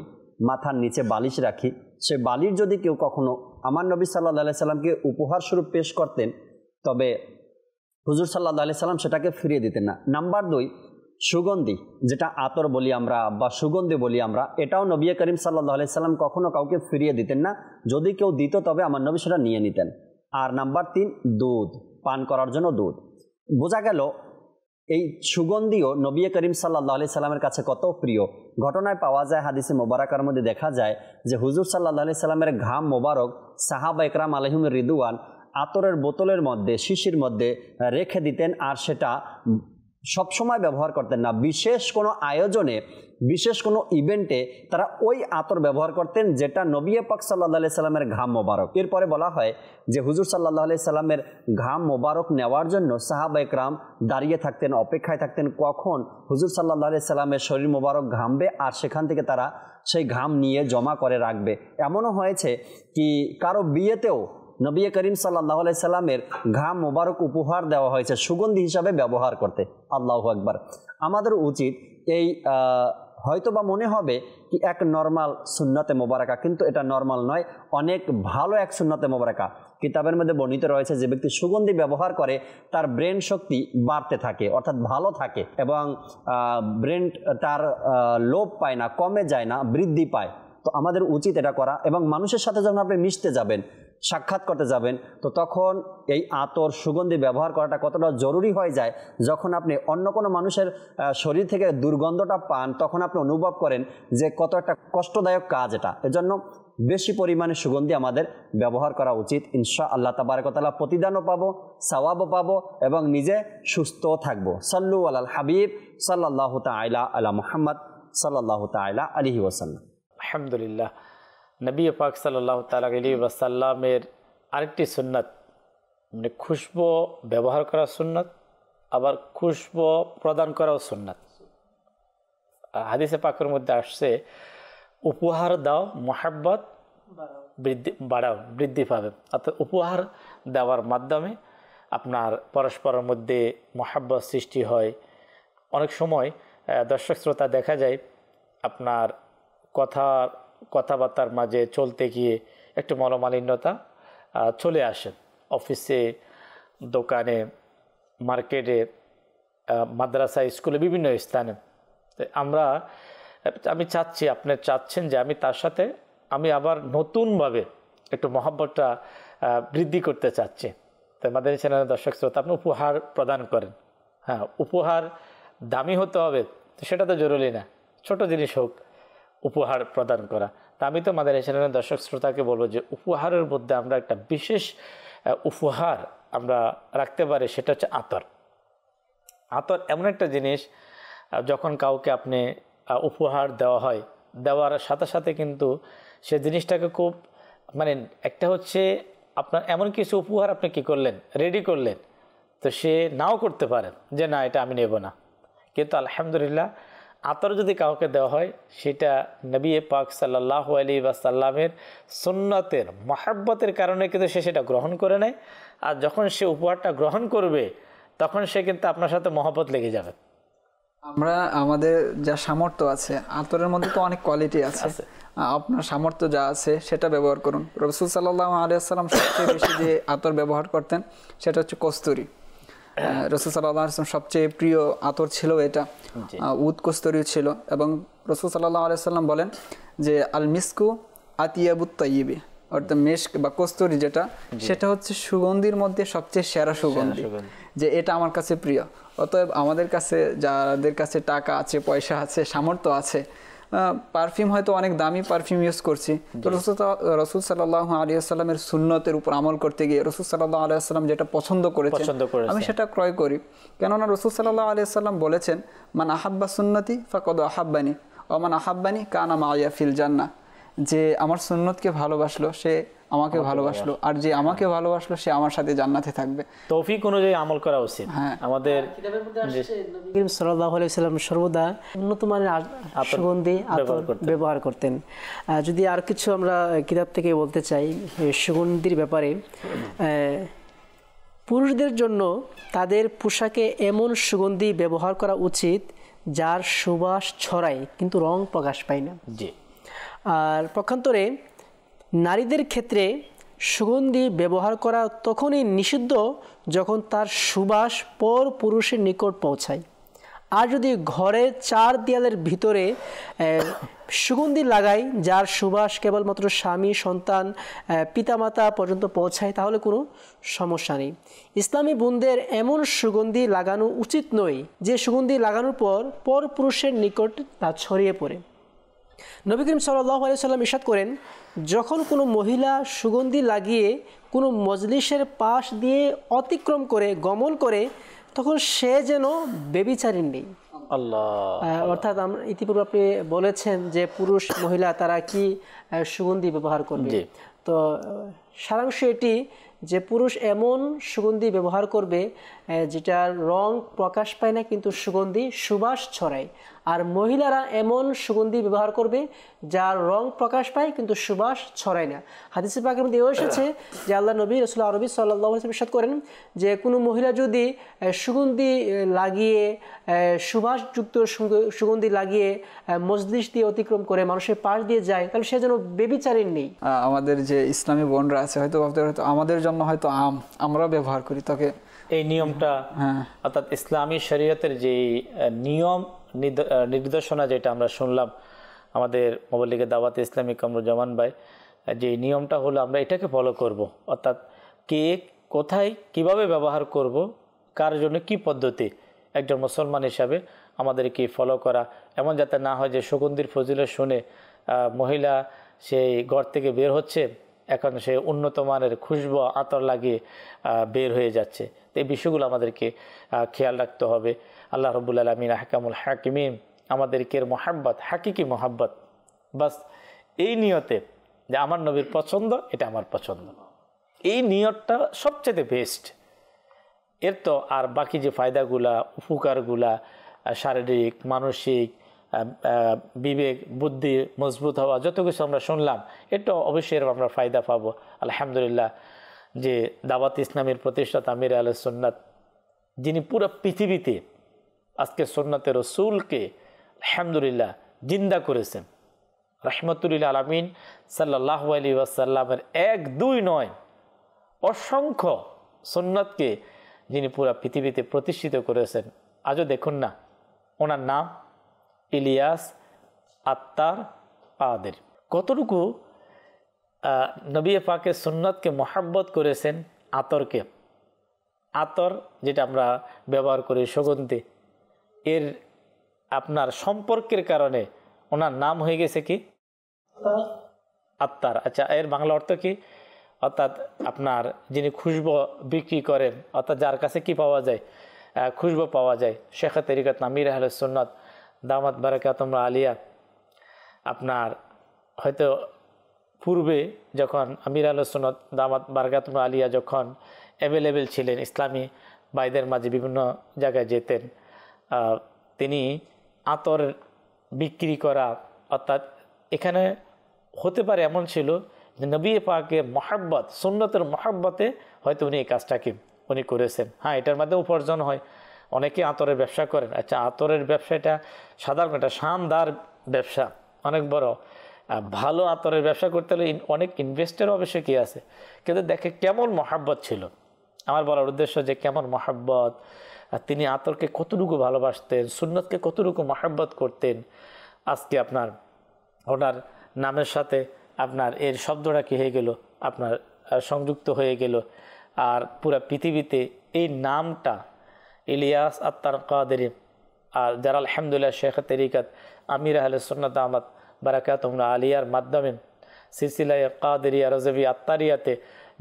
মাথার নিচে বালিশ রাখি, সে বালিশ যদি কেউ কখনো আমার নবী সাল্লাল্লাহু আলাইহি সাল্লামকে উপহার স্বরূপ পেশ করতেন, তবে হুজুর সাল্লাল্লাহু আলাইহি সাল্লাম সেটাকে ফিরিয়ে দিতেন না। নাম্বার 2, সুগন্ধি, যেটা আতর বলি আমরা বা সুগন্ধি বলি আমরা, এটাও নবী করিম সাল্লাল্লাহু আলাইহি সাল্লাম কখনো কাউকে ফিরিয়ে দিতেন না। যদি কেউ দিত তবে আমার নবী সেটা নিয়ে নিতেন। আর নাম্বার 3, দুধ, পান করার জন্য দুধ। বোঝা গেল এই সুগন্ধিও নবী করিম সাল্লাল্লাহু আলাইহি সাল্লামের কাছে কত প্রিয়। ঘটনায় পাওয়া যায়, হাদিসে মোবারকার মধ্যে দেখা যায় যে হুজুর সাল্লাল্লাহু আলাইহি সাল্লামের ঘাম মোবারক সাহাবা একরাম আলাইহিম রিদওয়ান আতরের বোতলের মধ্যে, শিশির মধ্যে রেখে দিতেন, আর সেটা সবসময় ব্যবহার করতেন না। বিশেষ কোনো আয়োজনে, বিশেষ কোনো ইভেন্টে তারা ওই আতর ব্যবহার করতেন যেটা নবী পাক সাল্লাল্লাহু আলাইহি সাল্লামের ঘাম মোবারক। এরপরে বলা হয় যে হুজুর সাল্লাল্লাহু আলাইহি সাল্লামের ঘাম মোবারক নেওয়ার জন্য সাহাবা একরাম দাঁড়িয়ে থাকতেন, অপেক্ষায় থাকতেন কখন হুজুর সাল্লাল্লাহু আলাইহি সাল্লামের শরীর মোবারক ঘামবে, আর সেখান থেকে তারা সেই ঘাম নিয়ে জমা করে রাখবে। এমনও হয়েছে কি কারো বিয়েতেও নবী করিম সাল্লাল্লাহু আলাইহি সাল্লামের ঘাম মোবারক উপহার দেওয়া হয়েছে সুগন্ধি হিসাবে ব্যবহার করতে। আল্লাহু আকবার। আমাদের উচিত এই হয়তো বা মনে হবে কি এক নর্মাল সুন্নতে মোবারকা, কিন্তু এটা নর্মাল নয়, অনেক ভালো এক সুন্নতে মোবারকা। কিতাবের মধ্যে বর্ণিত রয়েছে যে ব্যক্তি সুগন্ধি ব্যবহার করে তার ব্রেন শক্তি বাড়তে থাকে, অর্থাৎ ভালো থাকে, এবং ব্রেন তার লোপ পায় না, কমে যায় না, বৃদ্ধি পায়। তো আমাদের উচিত এটা করা। এবং মানুষের সাথে যখন আপনি মিশতে যাবেন, সাক্ষাৎ করতে যাবেন, তো তখন এই আতর সুগন্ধি ব্যবহার করাটা কতটা জরুরি হয়ে যায়। যখন আপনি অন্য কোনো মানুষের শরীর থেকে দুর্গন্ধটা পান, তখন আপনি অনুভব করেন যে কত একটা কষ্টদায়ক কাজ এটা। এজন্য বেশি পরিমাণে সুগন্ধি আমাদের ব্যবহার করা উচিত। ইনশা আল্লাহ তাবারক ওয়া তাআলা প্রতিদানও পাবো, সওয়াবও পাবো এবং নিজে সুস্থও থাকবো। সাল্লু আলাল হাবিব সাল্লাল্লাহু তাআলা আলা মুহাম্মদ সাল্লাল্লাহু তাআলা আলাইহি ওয়াসাল্লাম। আলহামদুলিল্লাহ, নবী পাক সাল্লাল্লাহু তাআলা আলাইহি ওয়াসাল্লামের আরেকটি সুন্নাত, মানে খুশবু ব্যবহার করা সুন্নাত, আবার খুশবু প্রদান করাও সুন্নাত। হাদিসে পাকের মধ্যে আসছে, উপহার দাও মহাব্বত বৃদ্ধি পাবে। অর্থাৎ উপহার দেওয়ার মাধ্যমে আপনার পরস্পরের মধ্যে মহাব্বত সৃষ্টি হয়। অনেক সময় দর্শক শ্রোতা দেখা যায় আপনার কথাবার্তার মাঝে চলতে গিয়ে একটু মনোমালিন্যতা চলে আসে, অফিসে, দোকানে, মার্কেটে, মাদ্রাসা, স্কুলে, বিভিন্ন স্থানে। আমি চাচ্ছি, আপনি চাচ্ছেন যে আমি তার সাথে আবার নতুনভাবে একটু মহব্বতটা বৃদ্ধি করতে চাচ্ছি। তো আমাদের চ্যানেলের দর্শক শ্রোতা, আপনি উপহার প্রদান করেন। হ্যাঁ, উপহার দামি হতে হবে তো সেটা তো জরুরি না, ছোট জিনিস হোক উপহার প্রদান করা। তা আমি তো আমাদের চ্যানেলের দর্শক শ্রোতাকে বলবো যে উপহারের মধ্যে আমরা একটা বিশেষ উপহার আমরা রাখতে পারি, সেটা হচ্ছে আতর। আতর এমন একটা জিনিস, যখন কাউকে আপনি উপহার দেওয়া হয়, দেওয়ার সাথে সাথে কিন্তু সে জিনিসটাকে খুব, মানে একটা হচ্ছে আপনার এমন কিছু উপহার আপনি কি করলেন, রেডি করলেন, তো সে নাও করতে পারে যে না, এটা আমি নেব না। কিন্তু আলহামদুলিল্লাহ, আতর যদি কাউকে দেওয়া হয়, সেটা নবী পাক সাল্লাল্লাহু আলাইহি ওয়াসাল্লামের সুন্নতের মহব্বতের কারণে কিন্তু সে সেটা গ্রহণ করে নেয়। আর যখন সে উপহারটা গ্রহণ করবে, তখন সে কিন্তু আপনার সাথে মহব্বত লেগে যাবে। আমরা আমাদের যা সামর্থ্য আছে, আতরের মধ্যে তো অনেক কোয়ালিটি আছে, আপনার সামর্থ্য যা আছে সেটা ব্যবহার করুন। রাসূল সাল্লাল্লাহু আলাইহি ওয়াসাল্লাম সবচেয়ে বেশি যে আতর ব্যবহার করতেন সেটা হচ্ছে কস্তুরী। রাসূল সাল্লাল্লাহু আলাইহি ওয়াসাল্লাম সবচেয়ে প্রিয় আতর ছিল এটা, উদ কস্তুরী ছিল। এবং রাসূল সাল্লাল্লাহু আলাইহি ওয়াসাল্লাম বলেন যে আল মিসকু আতিয়াবুত তাইয়্যিবি, অর্থাৎ মেশক বা কস্তুরী যেটা, সেটা হচ্ছে সুগন্ধির মধ্যে সবচেয়ে সেরা সুগন্ধি, যে এটা আমার কাছে প্রিয়। অতএব আমাদের কাছে, যাদের কাছে টাকা আছে, পয়সা আছে, সামর্থ্য আছে, পারফিউম হয়তো অনেক দামি পারফিউম ইউজ করছি, তো রাসূল সাল্লাল্লাহু আলাইহি ওয়াসাল্লামের সুন্নতের উপর আমল করতে গিয়ে রাসূল সাল্লাল্লাহু আলাইহি ওয়াসাল্লাম যেটা পছন্দ করেছেন আমি সেটা ক্রয় করি। কেননা রাসূল সাল্লাল্লাহু আলাইহি ওয়াসাল্লাম বলেছেন, মান আহাব্বা সুন্নতি ফাকাদ আহাব্বানি ওয়া মান আহাব্বানি কানা মাইয়া ফিল জান্নাহ, যে আমার সুন্নতকে ভালোবাসলো সে আমাকে ভালোবাসলো, আর যে আমাকে ভালোবাসলো সে আমার সাথে জান্নাতে থাকবে। তৌফিক অনুযায়ী আমল করা উচিত। আমাদের নবী করিম সাল্লাল্লাহু আলাইহি ওয়াসাল্লাম সর্বদা উন্নত মানের সুগন্ধি আতর ব্যবহার করতেন। যদি আর কিছু আমরা কিতাব থেকে বলতে চাই সুগন্ধির ব্যাপারে, পুরুষদের জন্য তাদের পোশাকে এমন সুগন্ধি ব্যবহার করা উচিত যার সুবাস ছড়ায় কিন্তু রং প্রকাশ পায় না। জি। আর পক্ষান্তরে নারীদের ক্ষেত্রে সুগন্ধি ব্যবহার করা তখনই নিষিদ্ধ যখন তার সুবাস পর পুরুষের নিকট পৌঁছায়। আর যদি ঘরের চার দেয়ালের ভিতরে সুগন্ধি লাগায় যার সুবাস কেবলমাত্র স্বামী, সন্তান, পিতামাতা পর্যন্ত পৌঁছায়, তাহলে কোনো সমস্যা নেই। ইসলামী বোনদের এমন সুগন্ধি লাগানো উচিত নয় যে সুগন্ধি লাগানোর পর পুরুষের নিকট তা ছড়িয়ে পড়ে। নবী করিম সাল্লাল্লাহু আলাইহি ওয়াসাল্লাম ইরশাদ করেন, যখন কোনো মহিলা সুগন্ধি লাগিয়ে কোনো মজলিসের পাশ দিয়ে অতিক্রম করে গমন করে, তখন সে যেন ব্যভিচারিণী নেই। আল্লাহ। অর্থাৎ আমরা ইতিপূর্বে আপনি বলেছেন যে পুরুষ মহিলা তারা কি সুগন্ধি ব্যবহার করবে, তো সারাংশ এটি যে পুরুষ এমন সুগন্ধি ব্যবহার করবে যেটার রং প্রকাশ পায় না কিন্তু সুগন্ধি সুবাস ছড়ায়, আর মহিলারা এমন সুগন্ধি ব্যবহার করবে যার রং প্রকাশ পায় কিন্তু সুবাস ছড়ায় না। হাদিসে পাকের মধ্যে এসেছে যে আল্লাহ নবী রাসূল আরবি সাল্লাল্লাহু আলাইহি ওয়াসাল্লাম ইরশাদ করেন যে কোনো মহিলা যদি সুগন্ধি লাগিয়ে সুবাসযুক্ত সুগন্ধি লাগিয়ে মজলিস দিয়ে অতিক্রম করে মানুষের পাশ দিয়ে যায়, তাহলে সে যেন ব্যভিচারিণী নেই। আমাদের যে ইসলামী বোনরা আছে হয়তো আমাদের জন্য হয়তো আমরা ব্যবহার করি, তাকে এই নিয়মটা, অর্থাৎ ইসলামী শরীয়তের যে নিয়ম নির্দেশনা যেটা আমরা শুনলাম আমাদের মোবাল্লিগের দাওয়াতে ইসলামী কামরুজ্জামান ভাই, যে নিয়মটা হলো আমরা এটাকে ফলো করব, অর্থাৎ কে কোথায় কিভাবে ব্যবহার করব, কার জন্য কি পদ্ধতি, একজন মুসলমান হিসাবে আমাদের কি ফলো করা, এমন যাতে না হয় যে সুগন্ধির ফজিলত শুনে মহিলা সেই ঘর থেকে বের হচ্ছে, এখন সে উন্নত মানের খুশবু আতর লাগিয়ে বের হয়ে যাচ্ছে। তো এই বিষয়গুলো আমাদেরকে খেয়াল রাখতে হবে। আল্লাহ রাব্বুল আলামিন আহকামুল হাকিমিন আমাদেরকে মহাব্বত, হাকিকি মহাব্বত, বাস এই নিয়তে যে আমার নবীর পছন্দ, এটা আমার পছন্দ, এই নিয়তটা সবচেয়ে বেস্ট। এর তো আর বাকি যে ফায়দাগুলা, উপকারগুলা, শারীরিক, মানসিক, বিবেক, বুদ্ধি মজবুত হওয়া, যত কিছু আমরা শুনলাম, এটা অবশ্যই আমরা ফায়দা পাবো। আলহামদুলিল্লাহ যে দাওয়াত ইসলামের প্রতিষ্ঠাতা আমির আহলে সুন্নাত, যিনি পুরো পৃথিবীতে আজকে সুন্নাতের রাসূলকে আলহামদুলিল্লাহ জিন্দা করেছেন, রাহমাতুল আলামিন সাল্লাল্লাহু আলাইহি ওয়াসাল্লামের 1-2 নয়, অসংখ্য সুন্নাতকে যিনি পুরা পৃথিবীতে প্রতিষ্ঠিত করেছেন। আজও দেখুন না, ওনার নাম ইলিয়াস আত্তার কাদের। কতটুকু নবী পাকের সুন্নাতকে মহাব্বত করেছেন। আতরকে, আতর যেটা আমরা ব্যবহার করি সুগন্ধি, এর আপনার সম্পর্কের কারণে ওনার নাম হয়ে গেছে কি আত্তার। আচ্ছা, এর বাংলা অর্থ কি? অর্থাৎ আপনার যিনি খুশবু বিক্রি করেন, অর্থাৎ যার কাছে কি পাওয়া যায়, খুশবু পাওয়া যায়। শেখ তরিকত আমির আহলে সুন্নাত দামাত বারাকাতুম আলিয়া, আপনার হয়তো পূর্বে যখন আমির আহলে সুন্নাত দামাত বারাকাতুম আলিয়া যখন অ্যাভেলেবেল ছিলেন, ইসলামী ভাইদের মাঝে বিভিন্ন জায়গায় যেতেন, তিনি আতর বিক্রি করা, অর্থাৎ এখানে হতে পারে এমন ছিল যে নবী পাকের মহাব্বত, সুন্নতের মহাব্বতে হয়তো উনি এই কাজটাকে উনি করেছেন। হ্যাঁ, এটার মাধ্যমে উপার্জন হয়, অনেকে আতরের ব্যবসা করেন। আচ্ছা, আতরের ব্যবসাটা সাধারণ একটা শানদার ব্যবসা, অনেক বড়। ভালো আতরের ব্যবসা করতে হলে অনেক ইনভেস্টের অবশ্যই কি আছে, কিন্তু দেখে কেমন মহাব্বত ছিল। আমার বলার উদ্দেশ্য যে কেমন মহাব্বত, তিনি আতরকে কতটুকু ভালোবাসতেন, সুন্নতকে কতটুকু মহাব্বত করতেন। আজকে আপনার ওনার নামের সাথে আপনার এর শব্দটা কি হয়ে গেল, আপনার সংযুক্ত হয়ে গেল। আর পুরা পৃথিবীতে এই নামটা ইলিয়াস আত্তার কাদেরি, আর যারা আলহামদুলিল্লাহ শেখ তরিকত আমির আহলে সুন্নাত দামাত বারাকাতুম আলিয়ার মাধ্যমে সিলসিলায়ে কাদেরিয়া রাজভী আত্তারিয়াতে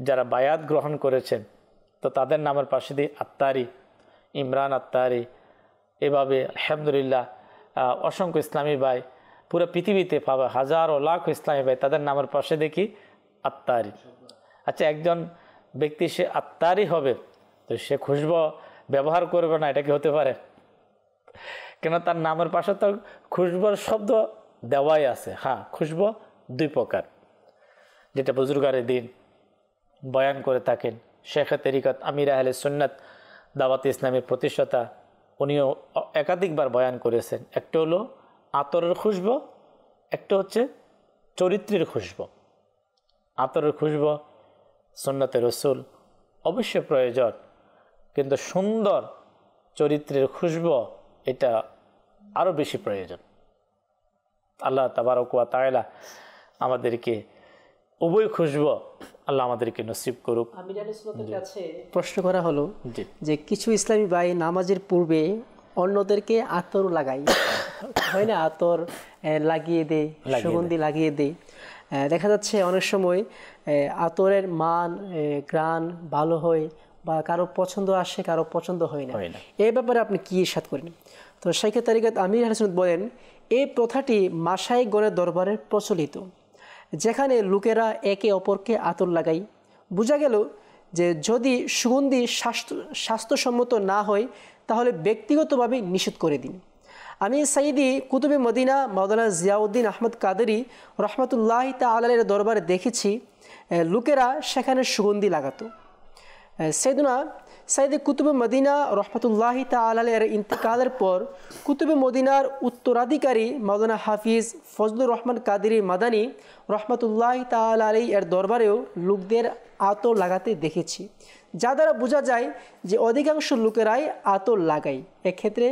যারা বায়াত গ্রহণ করেছেন, তো তাদের নামের পাশে দিয়ে আত্তারি, ইমরান আত্তারি, এভাবে আলহামদুলিল্লাহ অসংখ্য ইসলামী ভাই পুরো পৃথিবীতে পাবে, হাজারো লাখ ইসলামী ভাই, তাদের নামের পাশে দেখি আত্তারি। আচ্ছা, একজন ব্যক্তি সে আত্তারি হবে, তো সে খুশবু ব্যবহার করবে না, এটা কি হতে পারে? কেন তার নামের পাশে তো খুশবুর শব্দ দেওয়াই আছে। হ্যাঁ, খুশবু 2 প্রকার, যেটা বুজুর্গারে দিন বয়ান করে থাকেন শেখ তরিকত আমির আহলে সুন্নাত দাওয়াত ইসলামের প্রতিষ্ঠাতা, উনিও একাধিকবার বয়ান করেছেন। একটা হলো আতরের খুশবু, একটা হচ্ছে চরিত্রের খুশবু। আতরের খুশবু সুন্নতে রাসূল অবশ্যই প্রয়োজন, কিন্তু সুন্দর চরিত্রের খুশবু এটা আরও বেশি প্রয়োজন। আল্লাহ তাবারক ওয়া তাআলা আমাদেরকে উভয় খুশবু আল্লাহ আমাদেরকে নসিব করুক। আমির আহলে সুন্নাতের কাছে প্রশ্ন করা হলো যে কিছু ইসলামী ভাই নামাজের পূর্বে অন্যদেরকে আতর লাগায়, হয় না, আতর লাগিয়ে দেয়, সুগন্ধি লাগিয়ে দেয়। দেখা যাচ্ছে অনেক সময় আতরের মান, ঘ্রাণ ভালো হয়, বা কারো পছন্দ আসে, কারো পছন্দ হয় না। এই ব্যাপারে আপনি কি ইরশাদ করেন? তো শাইখ তরিকত আমির আহলে সুন্নাত বলেন, এই প্রথাটি মাশায়েখগণের দরবারে প্রচলিত, যেখানে লোকেরা একে অপরকে আতর লাগায়। বোঝা গেল যে যদি সুগন্ধি স্বাস্থ্যসম্মত না হয় তাহলে ব্যক্তিগতভাবে নিষেধ করে দিন। আমি সাইদি কুতুবে মদিনা মাওলানা জিয়াউদ্দিন আহমদ কাদেরি রহমতুল্লাহ তাআলার দরবারে দেখেছি লোকেরা সেখানে সুগন্ধি লাগাতো। সাইদি কুতুবে মদিনা রহমতুল্লাহ তাআলার ইন্তেকালের পর কুতুবে মদিনার উত্তরাধিকারী মাওলানা হাফিজ ফজলুর রহমান কাদেরি মাদানী রহমতুল্লাহ তাআলা আলাইহি এর দরবারেও লোকদের আতর লাগাতে দেখেছি, যা দ্বারা বোঝা যায় যে অধিকাংশ লোকেরাই আতর লাগায়। এক্ষেত্রে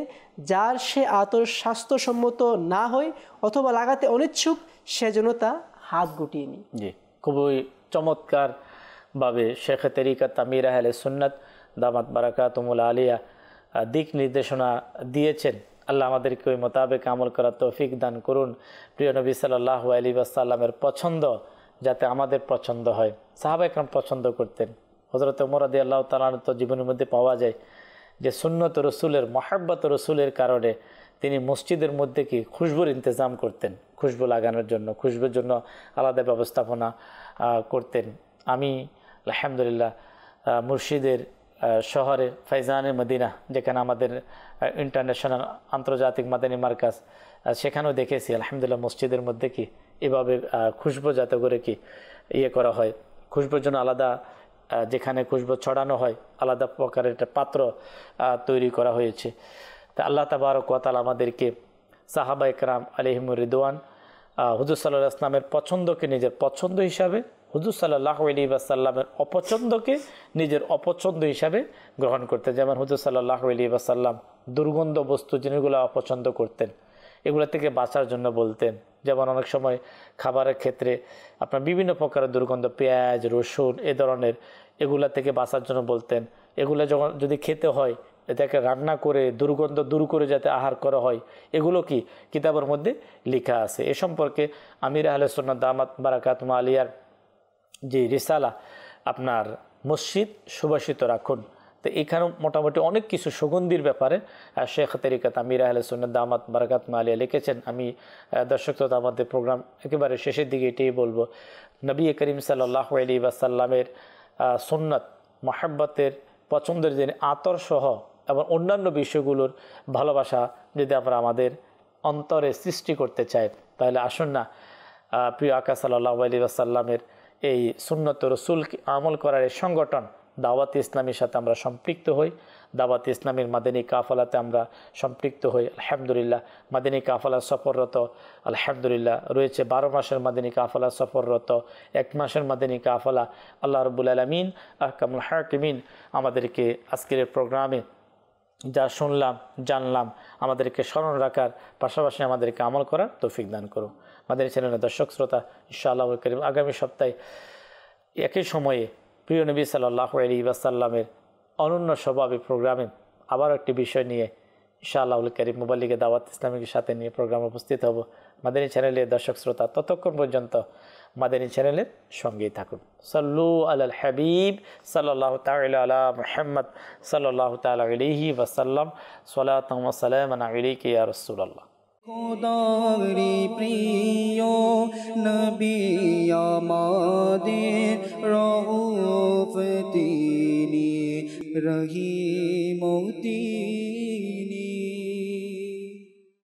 যার সে আতর স্বাস্থ্যসম্মত না হয় অথবা লাগাতে অনিচ্ছুক, সেজন্য তা হাত গুটিয়ে নিই। জি, খুবই চমৎকারভাবে শেখ তরিকত আমির আহলে সুন্নাত দামাত বারাকাতুমুল আলিয়া দিক নির্দেশনা দিয়েছেন। আল্লাহ আমাদেরকে ওই মোতাবেক আমল করার তৌফিক দান করুন। প্রিয় নবী সাল্লাল্লাহু আলাইহি ওয়াসাল্লামের পছন্দ যাতে আমাদের পছন্দ হয়। সাহাবা একরাম পছন্দ করতেন। হযরত ওমর রাদিয়াল্লাহু তাআলা তো জীবনের মধ্যে পাওয়া যায় যে সুন্নত রসুলের, মহাব্বত রসুলের কারণে তিনি মসজিদের মধ্যে কি খুশবুর ইন্তজাম করতেন, খুশবু লাগানোর জন্য, খুশবুর জন্য আলাদা ব্যবস্থাপনা করতেন। আমি আলহামদুলিল্লাহ মুর্শিদের শহরে ফাইজানে মদিনা, যেখানে আমাদের ইন্টারন্যাশনাল আন্তর্জাতিক মাদানী মার্কাজ, সেখানেও দেখেছি আলহামদুলিল্লাহ মসজিদের মধ্যে কি এভাবে খুশবু যাতে করে কি করা হয়, খুশবুর জন্য আলাদা, যেখানে খুশবু ছড়ানো হয় আলাদা প্রকারের একটা পাত্র তৈরি করা হয়েছে। তা আল্লাহ তাবারক ওয়া তাআলা আমাদেরকে সাহাবা একরাম আলাইহিমুর রিদওয়ান হুজুর সাল্লাল্লাহু আলাইহি ওয়াসাল্লামের পছন্দকে নিজের পছন্দ হিসাবে, হুজুর সাল্লাল্লাহু আলাইহি ওয়াসাল্লামের অপছন্দকে নিজের অপছন্দ হিসাবে গ্রহণ করতেন। যেমন হুজুর সাল্লাল্লাহু আলাইহি ওয়াসাল্লাম দুর্গন্ধ বস্তু জিনিসগুলো অপছন্দ করতেন, এগুলো থেকে বাঁচার জন্য বলতেন। যেমন অনেক সময় খাবারের ক্ষেত্রে আপনার বিভিন্ন প্রকারের দুর্গন্ধ, পেঁয়াজ, রসুন, এ ধরনের, এগুলা থেকে বাঁচার জন্য বলতেন। এগুলো যখন যদি খেতে হয় এটাকে রান্না করে দুর্গন্ধ দূর করে যাতে আহার করা হয়, এগুলো কি কিতাবের মধ্যে লেখা আছে। এ সম্পর্কে আমির আহলে সুন্নাত দামাত বারাকাতুহু আলিয়ার যে রিসালা আপনার মসজিদ সুবাসিত রাখুন, তো এখানে মোটামুটি অনেক কিছু সুগন্ধির ব্যাপারে শেখ তরিকাত আমির আহলে সুন্নাত দামাত বারাকাতুহু আলিয়া লিখেছেন। আমি দর্শক তো আমাদের প্রোগ্রাম একেবারে শেষের দিকে এটাই বলবো, নবী করিম সাল্লাল্লাহু আলাইহি ওয়াসাল্লামের সুন্নাত মহাব্বতের পছন্দের যিনি আতর সহ এবং অন্যান্য বিষয়গুলোর ভালোবাসা যদি আমরা আমাদের অন্তরে সৃষ্টি করতে চাই, তাহলে আসুন না প্রিয় আকা সাল্লাল্লাহু আলাইহি ওয়াসাল্লামের এই সুন্নত রসুল আমল করার এই সংগঠন দাওয়াত ইসলামীর সাথে আমরা সম্পৃক্ত হই। দাওয়াত ইসলামীর মাদানী কাফলাতে আমরা সম্পৃক্ত হই। আলহামদুলিল্লাহ মাদানী কাফলা সফররত আলহামদুলিল্লাহ রয়েছে, 12 মাসের মাদানী কাফলা সফররত, 1 মাসের মাদানী কাফলা। আল্লাহ রাব্বুল আলামিন আহকামুল হাকিমিন আমাদেরকে আজকের প্রোগ্রামে যা শুনলাম জানলাম আমাদেরকে স্মরণ রাখার পাশাপাশি আমাদেরকে আমল করার তৌফিক দান করুন। মাদানী চ্যানেলের দর্শক শ্রোতা, ইনশাআল্লাহ কারীম আগামী সপ্তাহে একই সময়ে প্রিয় নবী সাল্লাল্লাহু আলাইহি ওয়াসাল্লামের অনন্য স্বভাবে প্রোগ্রামে আবার একটি বিষয় নিয়ে ইনশাআল্লাহ কারীম মুবাল্লিগে দাওয়াত ইসলামীর সাথে নিয়ে প্রোগ্রামে উপস্থিত হব। মাদানী চ্যানেলের দর্শক শ্রোতা ততক্ষণ পর্যন্ত মাদানী চ্যানেলের সঙ্গেই থাকুন। সাল্লু আলাল হাবিব সাল্লাল্লাহু তাআলা আলা মুহাম্মদ সাল্লাল্লাহু তাআলা আলাইহি ওয়াসাল্লাম, সালাতাম ওয়া সালামান আলাইকা ইয়া রাসূলুল্লাহ। খোদারি প্রিয় নবী আমাদের রউফ তিনি রহিম তিনি।